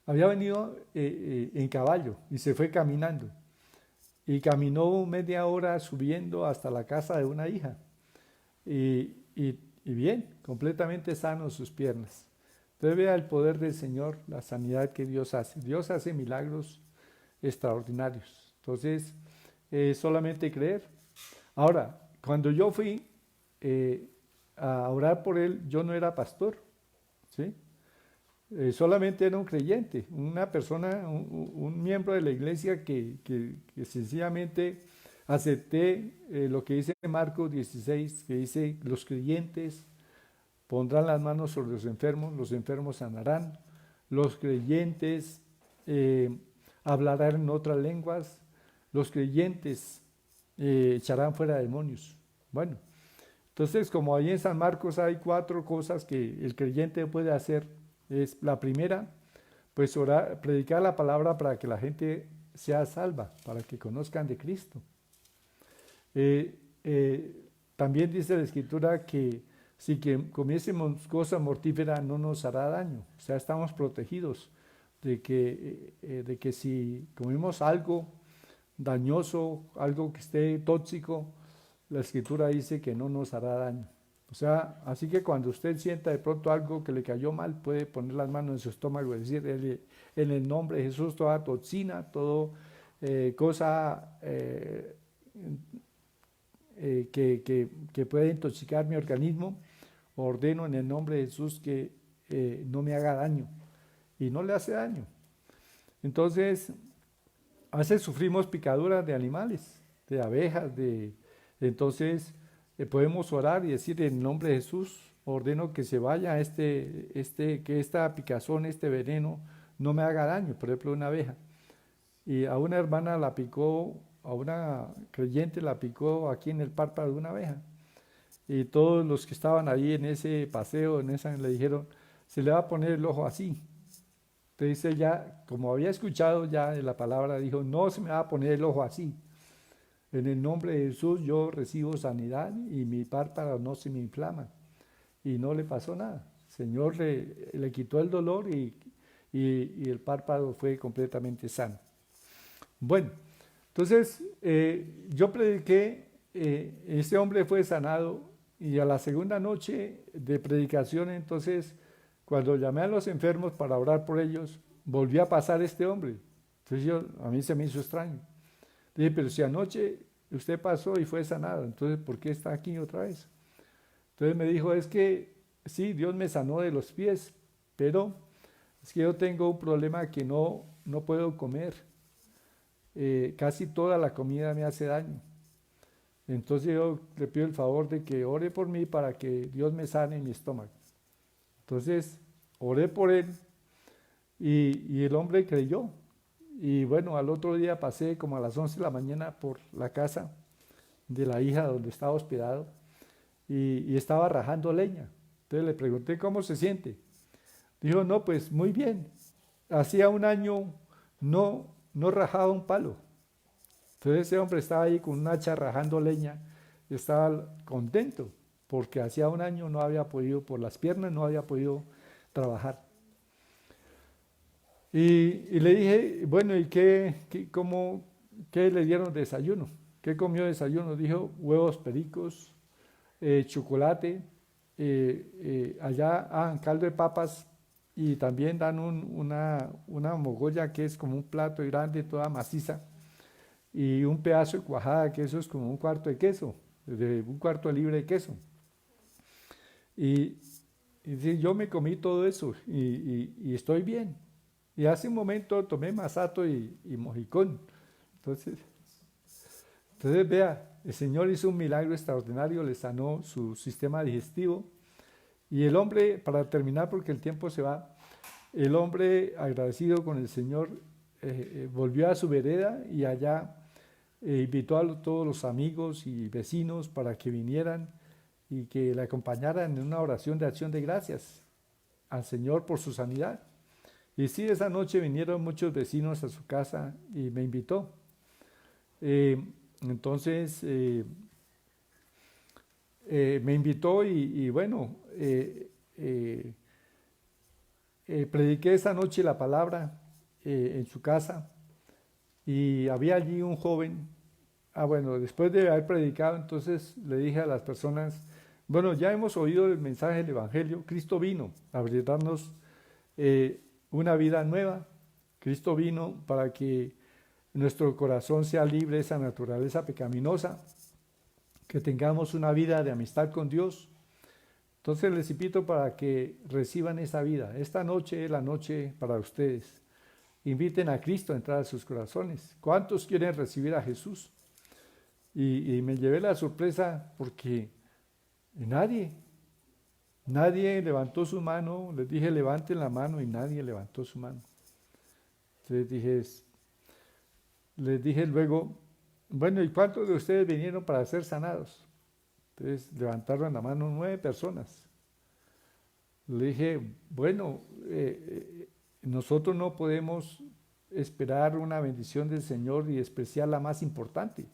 Había venido en caballo y se fue caminando. Y caminó media hora subiendo hasta la casa de una hija. Y bien, completamente sanos sus piernas. Entonces vea el poder del Señor, la sanidad que Dios hace. Dios hace milagros extraordinarios. Entonces, solamente creer. Ahora, cuando yo fui a orar por él, yo no era pastor, ¿sí? Solamente era un creyente, una persona, un miembro de la iglesia que sencillamente acepté lo que dice Marcos 16, que dice, los creyentes pondrán las manos sobre los enfermos sanarán, los creyentes hablarán en otras lenguas, los creyentes echarán fuera demonios. Bueno, entonces como ahí en San Marcos hay 4 cosas que el creyente puede hacer. Es la primera, pues orar, predicar la palabra para que la gente sea salva, para que conozcan de Cristo. También dice la Escritura que si que comiésemos cosa mortífera no nos hará daño, o sea, estamos protegidos de que si comemos algo dañoso, algo que esté tóxico, la Escritura dice que no nos hará daño. O sea, así que cuando usted sienta de pronto algo que le cayó mal, puede poner las manos en su estómago y decir, en el nombre de Jesús, toda toxina, toda cosa que puede intoxicar mi organismo, ordeno en el nombre de Jesús que no me haga daño. Y no le hace daño. Entonces, a veces sufrimos picaduras de animales, de abejas, entonces podemos orar y decir en el nombre de Jesús, ordeno que se vaya que esta picazón, este veneno, no me haga daño, por ejemplo, una abeja. Y a una hermana la picó, a una creyente la picó aquí en el párpado de una abeja. Y todos los que estaban ahí en ese paseo, le dijeron, se le va a poner el ojo así. Entonces ella, como había escuchado ya de la palabra, dijo, no se me va a poner el ojo así. En el nombre de Jesús yo recibo sanidad y mi párpado no se me inflama. Y no le pasó nada. El Señor le quitó el dolor y el párpado fue completamente sano. Bueno, entonces yo prediqué, este hombre fue sanado y a la segunda noche de predicación, entonces, cuando llamé a los enfermos para orar por ellos, volvió a pasar este hombre. Entonces a mí se me hizo extraño. Dije, pero si anoche usted pasó y fue sanado, entonces ¿por qué está aquí otra vez? Entonces me dijo, es que sí, Dios me sanó de los pies, pero es que yo tengo un problema que no puedo comer. Casi toda la comida me hace daño. Entonces yo le pido el favor de que ore por mí para que Dios me sane mi estómago. Entonces oré por él y el hombre creyó. Y bueno, al otro día pasé como a las 11 de la mañana por la casa de la hija donde estaba hospedado y estaba rajando leña. Entonces le pregunté cómo se siente. Dijo, no, pues muy bien. Hacía un año no rajaba un palo. Entonces ese hombre estaba ahí con un hacha rajando leña y estaba contento porque hacía un año no había podido, por las piernas no había podido trabajar. Y le dije, bueno, ¿y qué le dieron de desayuno? ¿Qué comió de desayuno? Dijo, huevos pericos, chocolate, caldo de papas, y también dan una mogolla que es como un plato grande, toda maciza, y un pedazo de cuajada, que eso es como un cuarto de queso, un cuarto de libra de queso. Y yo me comí todo eso y estoy bien. Y hace un momento tomé masato y mojicón. Entonces vea, el Señor hizo un milagro extraordinario, le sanó su sistema digestivo. Y el hombre, para terminar porque el tiempo se va, el hombre agradecido con el Señor volvió a su vereda y allá invitó a todos los amigos y vecinos para que vinieran y que le acompañaran en una oración de acción de gracias al Señor por su sanidad. Y sí, esa noche vinieron muchos vecinos a su casa y me invitó. Entonces me invitó y bueno, prediqué esa noche la palabra en su casa y había allí un joven. Bueno, después de haber predicado, entonces le dije a las personas, bueno, ya hemos oído el mensaje del Evangelio, Cristo vino a brindarnos una vida nueva. Cristo vino para que nuestro corazón sea libre de esa naturaleza pecaminosa, que tengamos una vida de amistad con Dios. Entonces les invito para que reciban esa vida. Esta noche es la noche para ustedes. Inviten a Cristo a entrar a sus corazones. ¿Cuántos quieren recibir a Jesús? Y me llevé la sorpresa porque nadie levantó su mano. Les dije, levanten la mano y nadie levantó su mano. Entonces les dije luego, bueno, ¿y cuántos de ustedes vinieron para ser sanados? Entonces levantaron la mano 9 personas. Le dije, bueno, nosotros no podemos esperar una bendición del Señor y especial la más importante.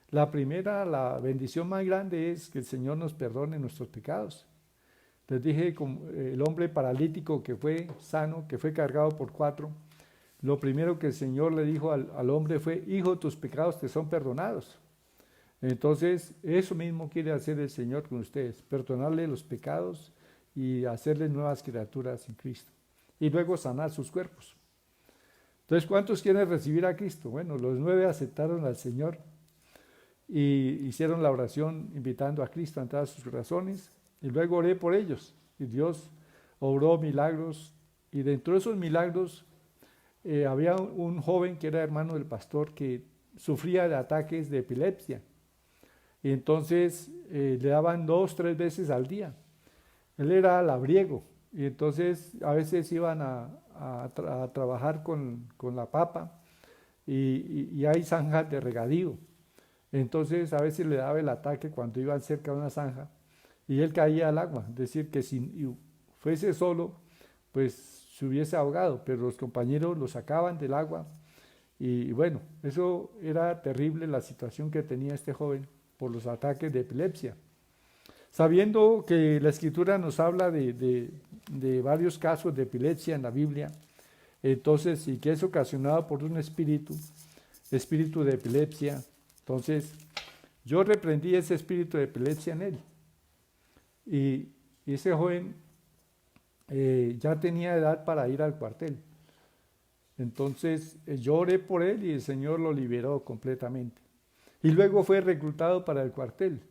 La primera, la bendición más grande es que el Señor nos perdone nuestros pecados. Les dije, como el hombre paralítico que fue sano, que fue cargado por 4, lo primero que el Señor le dijo al hombre fue, hijo, tus pecados te son perdonados. Entonces, eso mismo quiere hacer el Señor con ustedes, perdonarle los pecados y hacerles nuevas criaturas en Cristo. Y luego sanar sus cuerpos. Entonces, ¿cuántos quieren recibir a Cristo? Bueno, los 9 aceptaron al Señor y hicieron la oración invitando a Cristo a entrar a sus corazones. Y luego oré por ellos. Y Dios obró milagros. Y dentro de esos milagros había un joven que era hermano del pastor que sufría de ataques de epilepsia. Y entonces le daban 2, 3 veces al día. Él era labriego y entonces a veces iban a trabajar con la papa y hay zanjas de regadío. Entonces a veces le daba el ataque cuando iban cerca de una zanja y él caía al agua. Es decir, que si fuese solo, pues se hubiese ahogado, pero los compañeros lo sacaban del agua y bueno, eso era terrible la situación que tenía este joven por los ataques de epilepsia. Sabiendo que la Escritura nos habla de varios casos de epilepsia en la Biblia, entonces, y que es ocasionado por un espíritu de epilepsia, entonces yo reprendí ese espíritu de epilepsia en él. Y ese joven ya tenía edad para ir al cuartel. Entonces yo oré por él y el Señor lo liberó completamente. Y luego fue reclutado para el cuartel.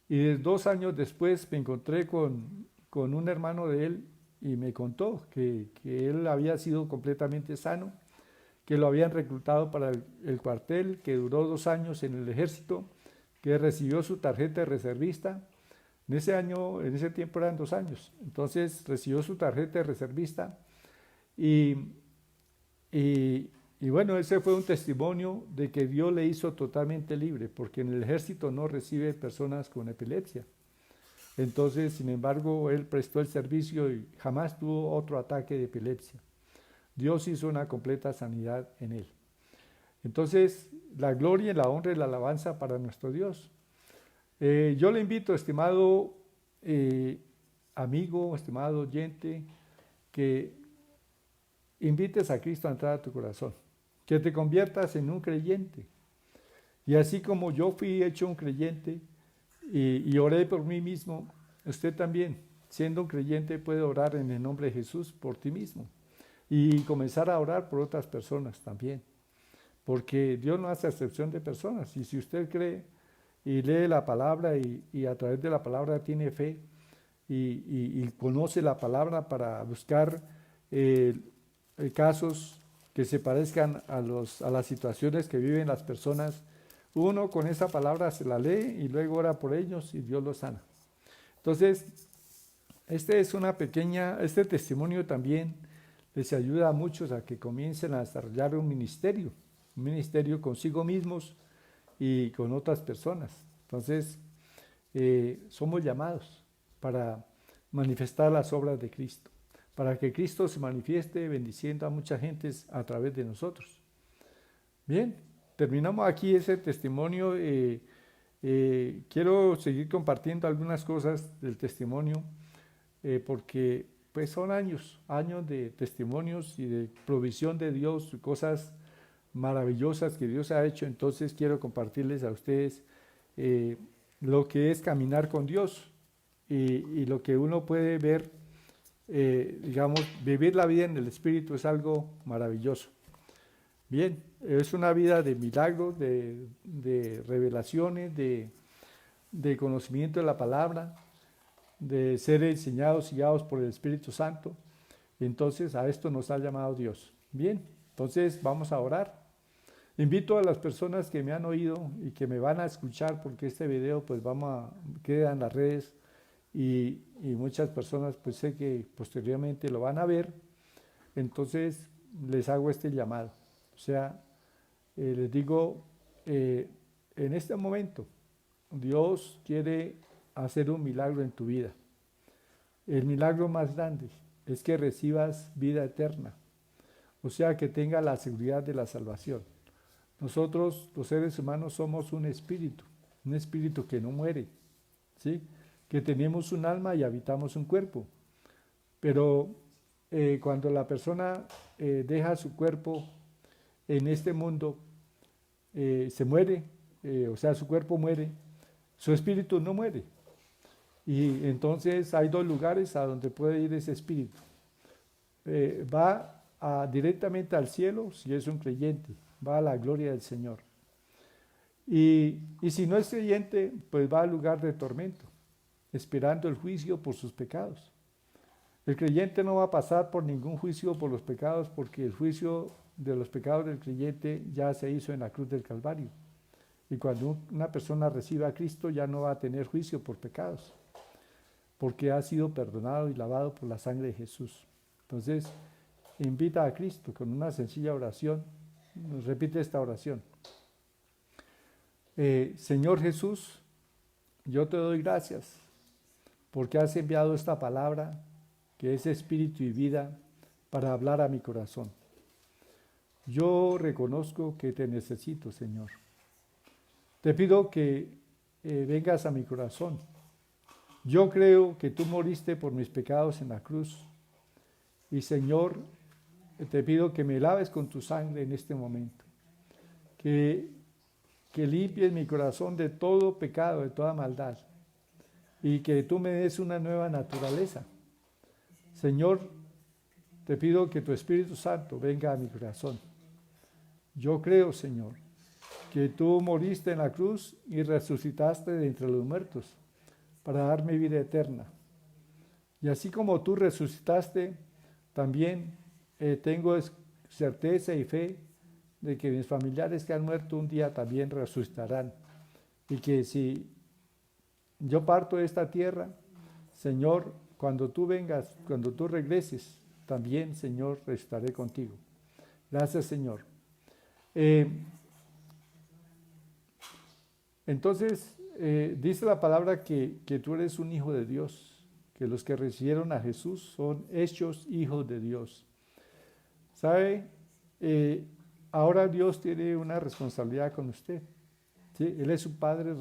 Y 2 años después me encontré con un hermano de él y me contó que él había sido completamente sano, que lo habían reclutado para el cuartel, que duró 2 años en el ejército, que recibió su tarjeta de reservista. En ese tiempo eran 2 años. Entonces recibió su tarjeta de reservista y bueno, ese fue un testimonio de que Dios le hizo totalmente libre, porque en el ejército no recibe personas con epilepsia. Entonces, sin embargo, él prestó el servicio y jamás tuvo otro ataque de epilepsia. Dios hizo una completa sanidad en él. Entonces, la gloria, la honra y la alabanza para nuestro Dios. Yo le invito, estimado amigo, estimado oyente, que invites a Cristo a entrar a tu corazón, que te conviertas en un creyente. Y así como yo fui hecho un creyente y oré por mí mismo, usted también, siendo un creyente, puede orar en el nombre de Jesús por ti mismo y comenzar a orar por otras personas también, porque Dios no hace excepción de personas. Y si usted cree y lee la palabra y a través de la palabra tiene fe y conoce la palabra para buscar casos que se parezcan a las situaciones que viven las personas, uno con esa palabra se la lee y luego ora por ellos y Dios los sana. Entonces, este testimonio también les ayuda a muchos a que comiencen a desarrollar un ministerio consigo mismos y con otras personas. Entonces, somos llamados para manifestar las obras de Cristo, para que Cristo se manifieste bendiciendo a muchas gentes a través de nosotros. Bien, terminamos aquí ese testimonio. Quiero seguir compartiendo algunas cosas del testimonio, porque pues son años de testimonios y de provisión de Dios, cosas maravillosas que Dios ha hecho. Entonces quiero compartirles a ustedes lo que es caminar con Dios y lo que uno puede ver. Vivir la vida en el Espíritu es algo maravilloso. Bien, es una vida de milagros, de revelaciones, de conocimiento de la palabra, de ser enseñados y guiados por el Espíritu Santo. Entonces a esto nos ha llamado Dios. Bien, entonces vamos a orar. Invito a las personas que me han oído y que me van a escuchar, porque este video pues queda en las redes y muchas personas pues sé que posteriormente lo van a ver. Entonces les hago este llamado. O sea, les digo, en este momento Dios quiere hacer un milagro en tu vida. El milagro más grande es que recibas vida eterna, o sea, que tenga la seguridad de la salvación. Nosotros, los seres humanos, somos un espíritu que no muere, ¿sí? Que tenemos un alma y habitamos un cuerpo. Pero cuando la persona deja su cuerpo en este mundo, se muere, o sea, su cuerpo muere, su espíritu no muere. Y entonces hay 2 lugares a donde puede ir ese espíritu. Va directamente al cielo si es un creyente, va a la gloria del Señor. Y si no es creyente, pues va al lugar de tormento, esperando el juicio por sus pecados. El creyente no va a pasar por ningún juicio por los pecados, porque el juicio de los pecados del creyente ya se hizo en la cruz del Calvario. Y cuando una persona recibe a Cristo ya no va a tener juicio por pecados, porque ha sido perdonado y lavado por la sangre de Jesús. Entonces, invita a Cristo con una sencilla oración. Repite esta oración. Señor Jesús, yo te doy gracias porque has enviado esta palabra que es espíritu y vida para hablar a mi corazón. Yo reconozco que te necesito, Señor. Te pido que vengas a mi corazón. Yo creo que tú moriste por mis pecados en la cruz. Y Señor, te pido que me laves con tu sangre en este momento. Que limpies mi corazón de todo pecado, de toda maldad. Y que tú me des una nueva naturaleza. Señor, te pido que tu Espíritu Santo venga a mi corazón. Yo creo, Señor, que tú moriste en la cruz y resucitaste de entre los muertos para darme vida eterna. Y así como tú resucitaste, también tengo certeza y fe de que mis familiares que han muerto un día también resucitarán. Y que si yo parto de esta tierra, Señor, cuando tú vengas, cuando tú regreses, también, Señor, estaré contigo. Gracias, Señor. Entonces, dice la palabra que tú eres un hijo de Dios, que los que recibieron a Jesús son hechos hijos de Dios. ¿Sabe? Ahora Dios tiene una responsabilidad con usted. ¿Sí? Él es su Padre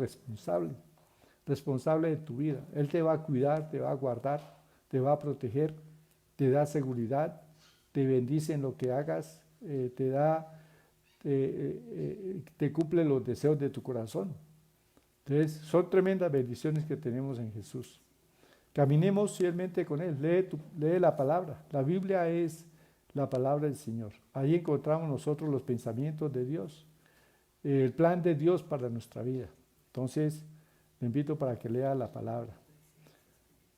responsable de tu vida. Él te va a cuidar, te va a guardar, te va a proteger, te da seguridad, te bendice en lo que hagas, te cumple los deseos de tu corazón. Entonces, son tremendas bendiciones que tenemos en Jesús. Caminemos fielmente con Él, lee la palabra. La Biblia es la palabra del Señor. Ahí encontramos nosotros los pensamientos de Dios, el plan de Dios para nuestra vida. Entonces, le invito para que lea la palabra.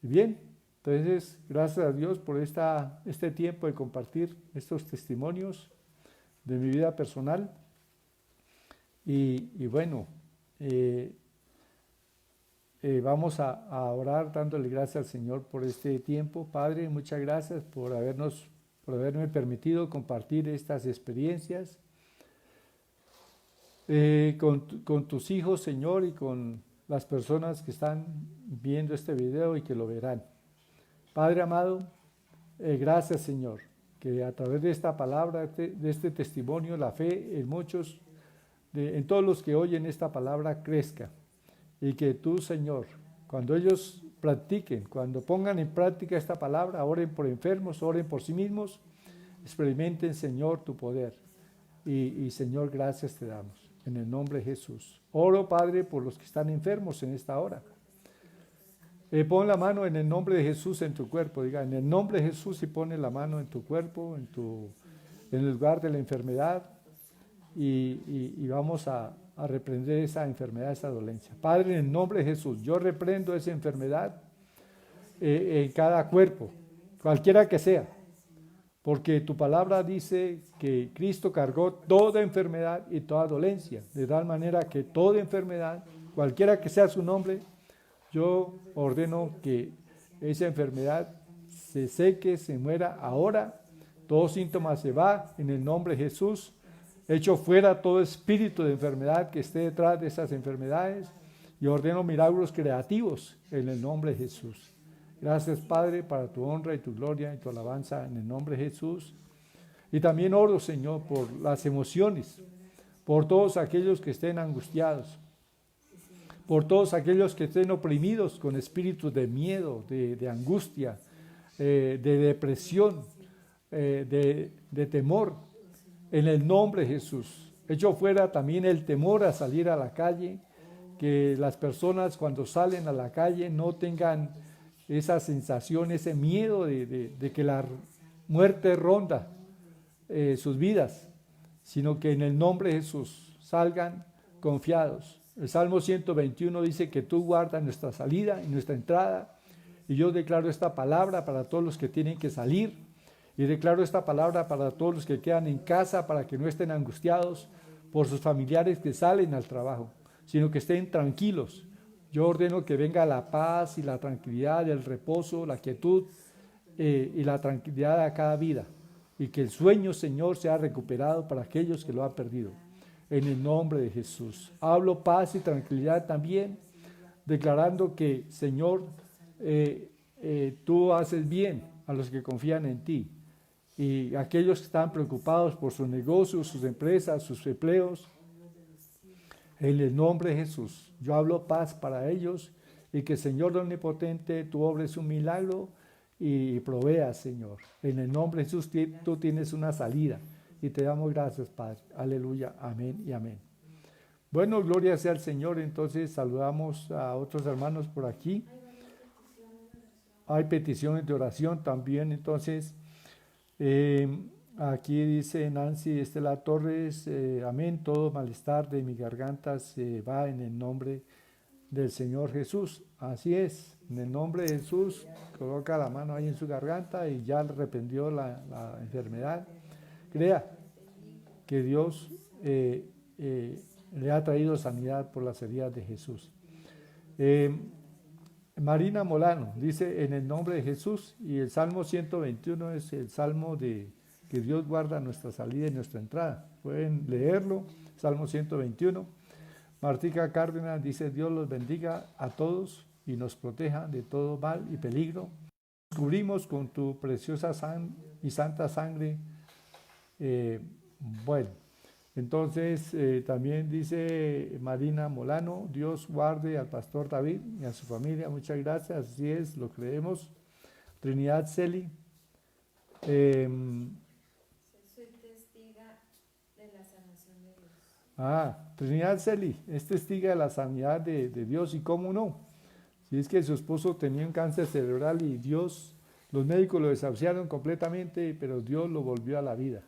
Y bien, entonces, gracias a Dios por este tiempo de compartir estos testimonios de mi vida personal. Y bueno, vamos a orar dándole gracias al Señor por este tiempo. Padre, muchas gracias por haberme permitido compartir estas experiencias con tus hijos, Señor, y con las personas que están viendo este video y que lo verán. Padre amado, gracias, Señor, que a través de esta palabra, de este testimonio, la fe en todos los que oyen esta palabra crezca. Y que tú, Señor, cuando ellos practiquen, cuando pongan en práctica esta palabra, oren por enfermos, oren por sí mismos, experimenten, Señor, tu poder. Y Señor, gracias te damos. En el nombre de Jesús. Oro, Padre, por los que están enfermos en esta hora. Pon la mano en el nombre de Jesús en tu cuerpo. Diga, en el nombre de Jesús, y pone la mano en tu cuerpo, en el lugar de la enfermedad. Y vamos a reprender esa enfermedad, esa dolencia. Padre, en el nombre de Jesús, yo reprendo esa enfermedad en cada cuerpo, cualquiera que sea, porque tu palabra dice que Cristo cargó toda enfermedad y toda dolencia, de tal manera que toda enfermedad, cualquiera que sea su nombre, yo ordeno que esa enfermedad se seque, se muera ahora, todo síntoma se va en el nombre de Jesús. Echo fuera todo espíritu de enfermedad que esté detrás de esas enfermedades y ordeno milagros creativos en el nombre de Jesús. Gracias, Padre, para tu honra y tu gloria y tu alabanza en el nombre de Jesús. Y también oro, Señor, por las emociones, por todos aquellos que estén angustiados, por todos aquellos que estén oprimidos con espíritus de miedo, de angustia, de depresión, de temor. En el nombre de Jesús. Echo fuera también el temor a salir a la calle, que las personas cuando salen a la calle no tengan esa sensación, ese miedo de que la muerte ronda sus vidas, sino que en el nombre de Jesús salgan confiados. El Salmo 121 dice que tú guardas nuestra salida y nuestra entrada, y yo declaro esta palabra para todos los que tienen que salir. Y declaro esta palabra para todos los que quedan en casa, para que no estén angustiados por sus familiares que salen al trabajo, sino que estén tranquilos. Yo ordeno que venga la paz y la tranquilidad, el reposo, la quietud y la tranquilidad a cada vida. Y que el sueño, Señor, sea recuperado para aquellos que lo han perdido. En el nombre de Jesús. Hablo paz y tranquilidad también, declarando que, Señor, tú haces bien a los que confían en ti. y aquellos que están preocupados por sus negocios, sus empresas, sus empleos. En el nombre de Jesús, yo hablo paz para ellos y que Señor Omnipotente, tú obres un milagro y proveas, Señor. En el nombre de Jesús, tú tienes una salida y te damos gracias, Padre. Aleluya, amén y amén. Bueno, gloria sea al Señor. Entonces saludamos a otros hermanos por aquí. Hay peticiones de oración también. Entonces, aquí dice Nancy Estela Torres, amén, todo malestar de mi garganta se va en el nombre del Señor Jesús. Así es, en el nombre de Jesús, coloca la mano ahí en su garganta y ya arrepentió la enfermedad. Crea que Dios le ha traído sanidad por las heridas de Jesús. Marina Molano dice en el nombre de Jesús, y el Salmo 121 es el Salmo de que Dios guarda nuestra salida y nuestra entrada. Pueden leerlo, Salmo 121. Martica Cárdenas dice, Dios los bendiga a todos y nos proteja de todo mal y peligro. Nos cubrimos con tu preciosa y santa sangre. Bueno, entonces también dice Marina Molano, Dios guarde al pastor David y a su familia. Muchas gracias, así es, lo creemos. Trinidad Celi. Trinidad Celi es testiga de la sanidad de Dios, y cómo no, si es que su esposo tenía un cáncer cerebral y los médicos lo desahuciaron completamente, pero Dios lo volvió a la vida.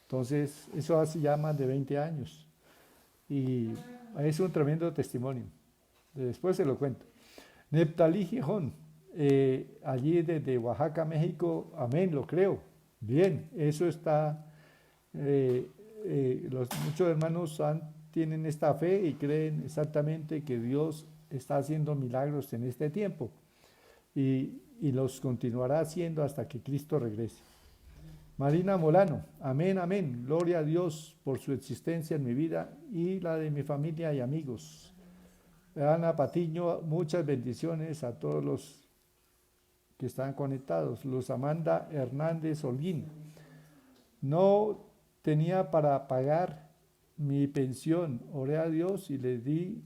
Entonces, eso hace ya más de 20 años y es un tremendo testimonio. Después se lo cuento. Neptalí Gijón, allí desde Oaxaca, México, amén, lo creo. Bien, eso está... muchos hermanos tienen esta fe y creen exactamente que Dios está haciendo milagros en este tiempo y los continuará haciendo hasta que Cristo regrese. Marina Molano, amén, amén, gloria a Dios por su existencia en mi vida y la de mi familia y amigos. Ana Patiño, muchas bendiciones a todos los que están conectados. Luz Amanda Hernández Holguín, no tenía para pagar mi pensión, oré a Dios y le di,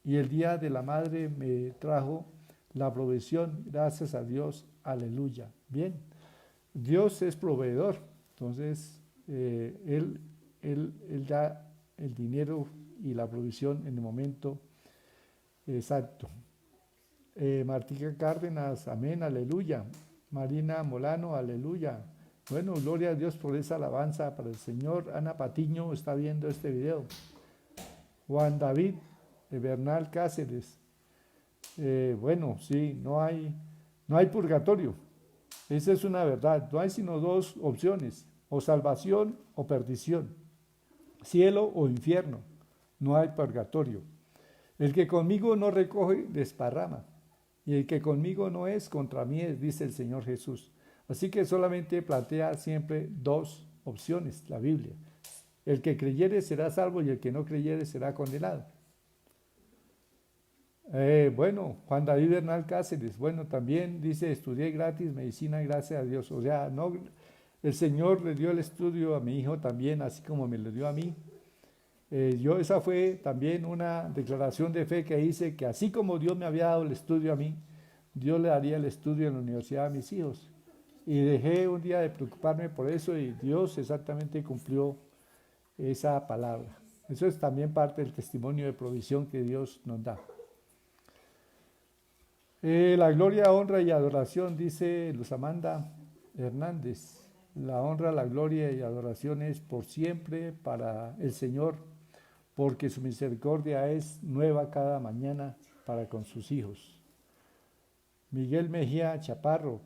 y el día de la madre me trajo la provisión, gracias a Dios, aleluya. Bien, Dios es proveedor, entonces Él da el dinero y la provisión en el momento exacto. Martica Cárdenas, amén, aleluya. Marina Molano, aleluya. Bueno, gloria a Dios por esa alabanza para el Señor. Ana Patiño está viendo este video. Juan David Bernal Cáceres. Bueno, sí, no hay purgatorio. Esa es una verdad. No hay sino dos opciones, o salvación o perdición, cielo o infierno. No hay purgatorio. El que conmigo no recoge, desparrama. Y el que conmigo no es, contra mí es, dice el Señor Jesús. Así que solamente plantea siempre dos opciones, la Biblia. El que creyere será salvo y el que no creyere será condenado. Bueno, Juan David Bernal Cáceres, bueno, también dice, estudié gratis medicina, gracias a Dios. O sea, no, el Señor le dio el estudio a mi hijo también, así como me lo dio a mí. Esa fue también una declaración de fe que hice, que así como Dios me había dado el estudio a mí, Dios le daría el estudio en la universidad a mis hijos. Y dejé un día de preocuparme por eso y Dios exactamente cumplió esa palabra. Eso es también parte del testimonio de provisión que Dios nos da. La gloria, honra y adoración, dice Luz Amanda Hernández. La honra, la gloria y adoración es por siempre para el Señor, porque su misericordia es nueva cada mañana para con sus hijos. Miguel Mejía Chaparro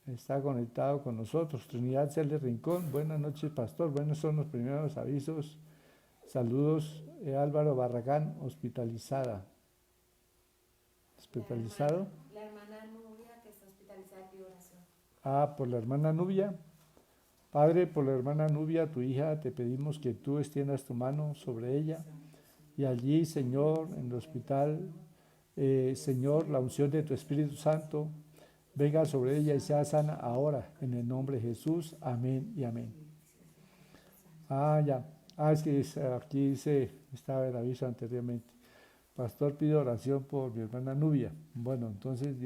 está conectado con nosotros. Trinidad Cele Rincón, buenas noches, pastor. Buenos son los primeros avisos. Saludos, Álvaro Barragán, hospitalizada. ¿Hospitalizado? La hermana Nubia, que está hospitalizada, pidió oración. Por la hermana Nubia. Padre, por la hermana Nubia, tu hija, te pedimos que tú extiendas tu mano sobre ella. Y allí, Señor, en el hospital, Señor, la unción de tu Espíritu Santo venga sobre ella y sea sana ahora, en el nombre de Jesús. Amén y amén. Ya. Es que aquí dice, estaba el aviso anteriormente. Pastor, pido oración por mi hermana Nubia. Bueno, entonces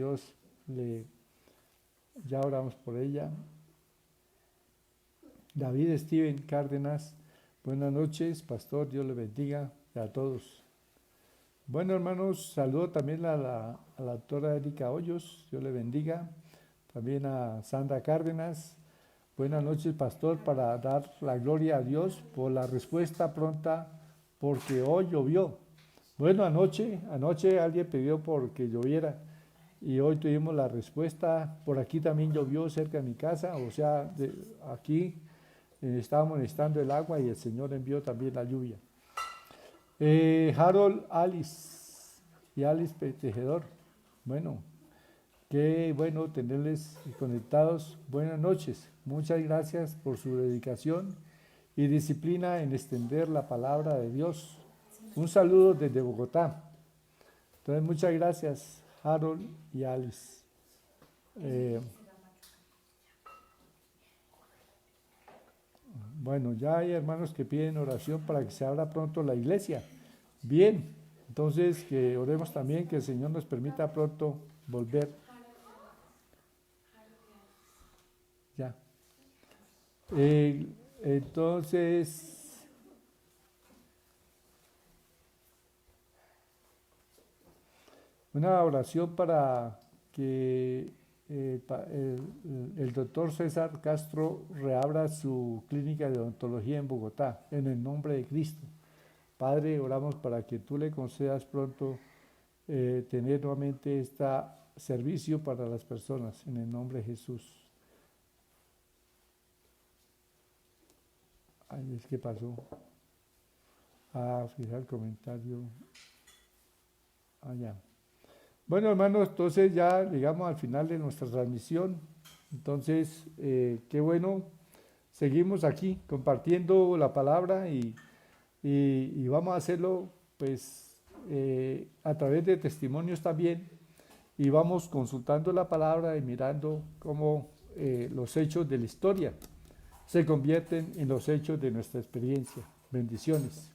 ya oramos por ella. David Steven Cárdenas, buenas noches, pastor, Dios le bendiga a todos. Bueno, hermanos, saludo también a la doctora Erika Hoyos, Dios le bendiga. También a Sandra Cárdenas. Buenas noches, pastor, para dar la gloria a Dios por la respuesta pronta, porque hoy llovió. Bueno, anoche alguien pidió porque lloviera y hoy tuvimos la respuesta. Por aquí también llovió cerca de mi casa, o sea, aquí estábamos necesitando el agua y el Señor envió también la lluvia. Harold Alice y Alice Tejedor, bueno, qué bueno tenerles conectados. Buenas noches, muchas gracias por su dedicación y disciplina en extender la palabra de Dios. Un saludo desde Bogotá. Entonces, muchas gracias, Harold y Alice. Bueno, ya hay hermanos que piden oración para que se abra pronto la iglesia. Bien, entonces que oremos también que el Señor nos permita pronto volver. Ya. Entonces, una oración para que el doctor César Castro reabra su clínica de odontología en Bogotá, en el nombre de Cristo. Padre, oramos para que tú le concedas pronto tener nuevamente este servicio para las personas, en el nombre de Jesús. Ay, es que pasó. Fijar el comentario. Ya. Bueno, hermanos, entonces ya llegamos al final de nuestra transmisión. Entonces, qué bueno. Seguimos aquí compartiendo la palabra y vamos a hacerlo pues a través de testimonios también. Y vamos consultando la palabra y mirando cómo los hechos de la historia se convierten en los hechos de nuestra experiencia. Bendiciones.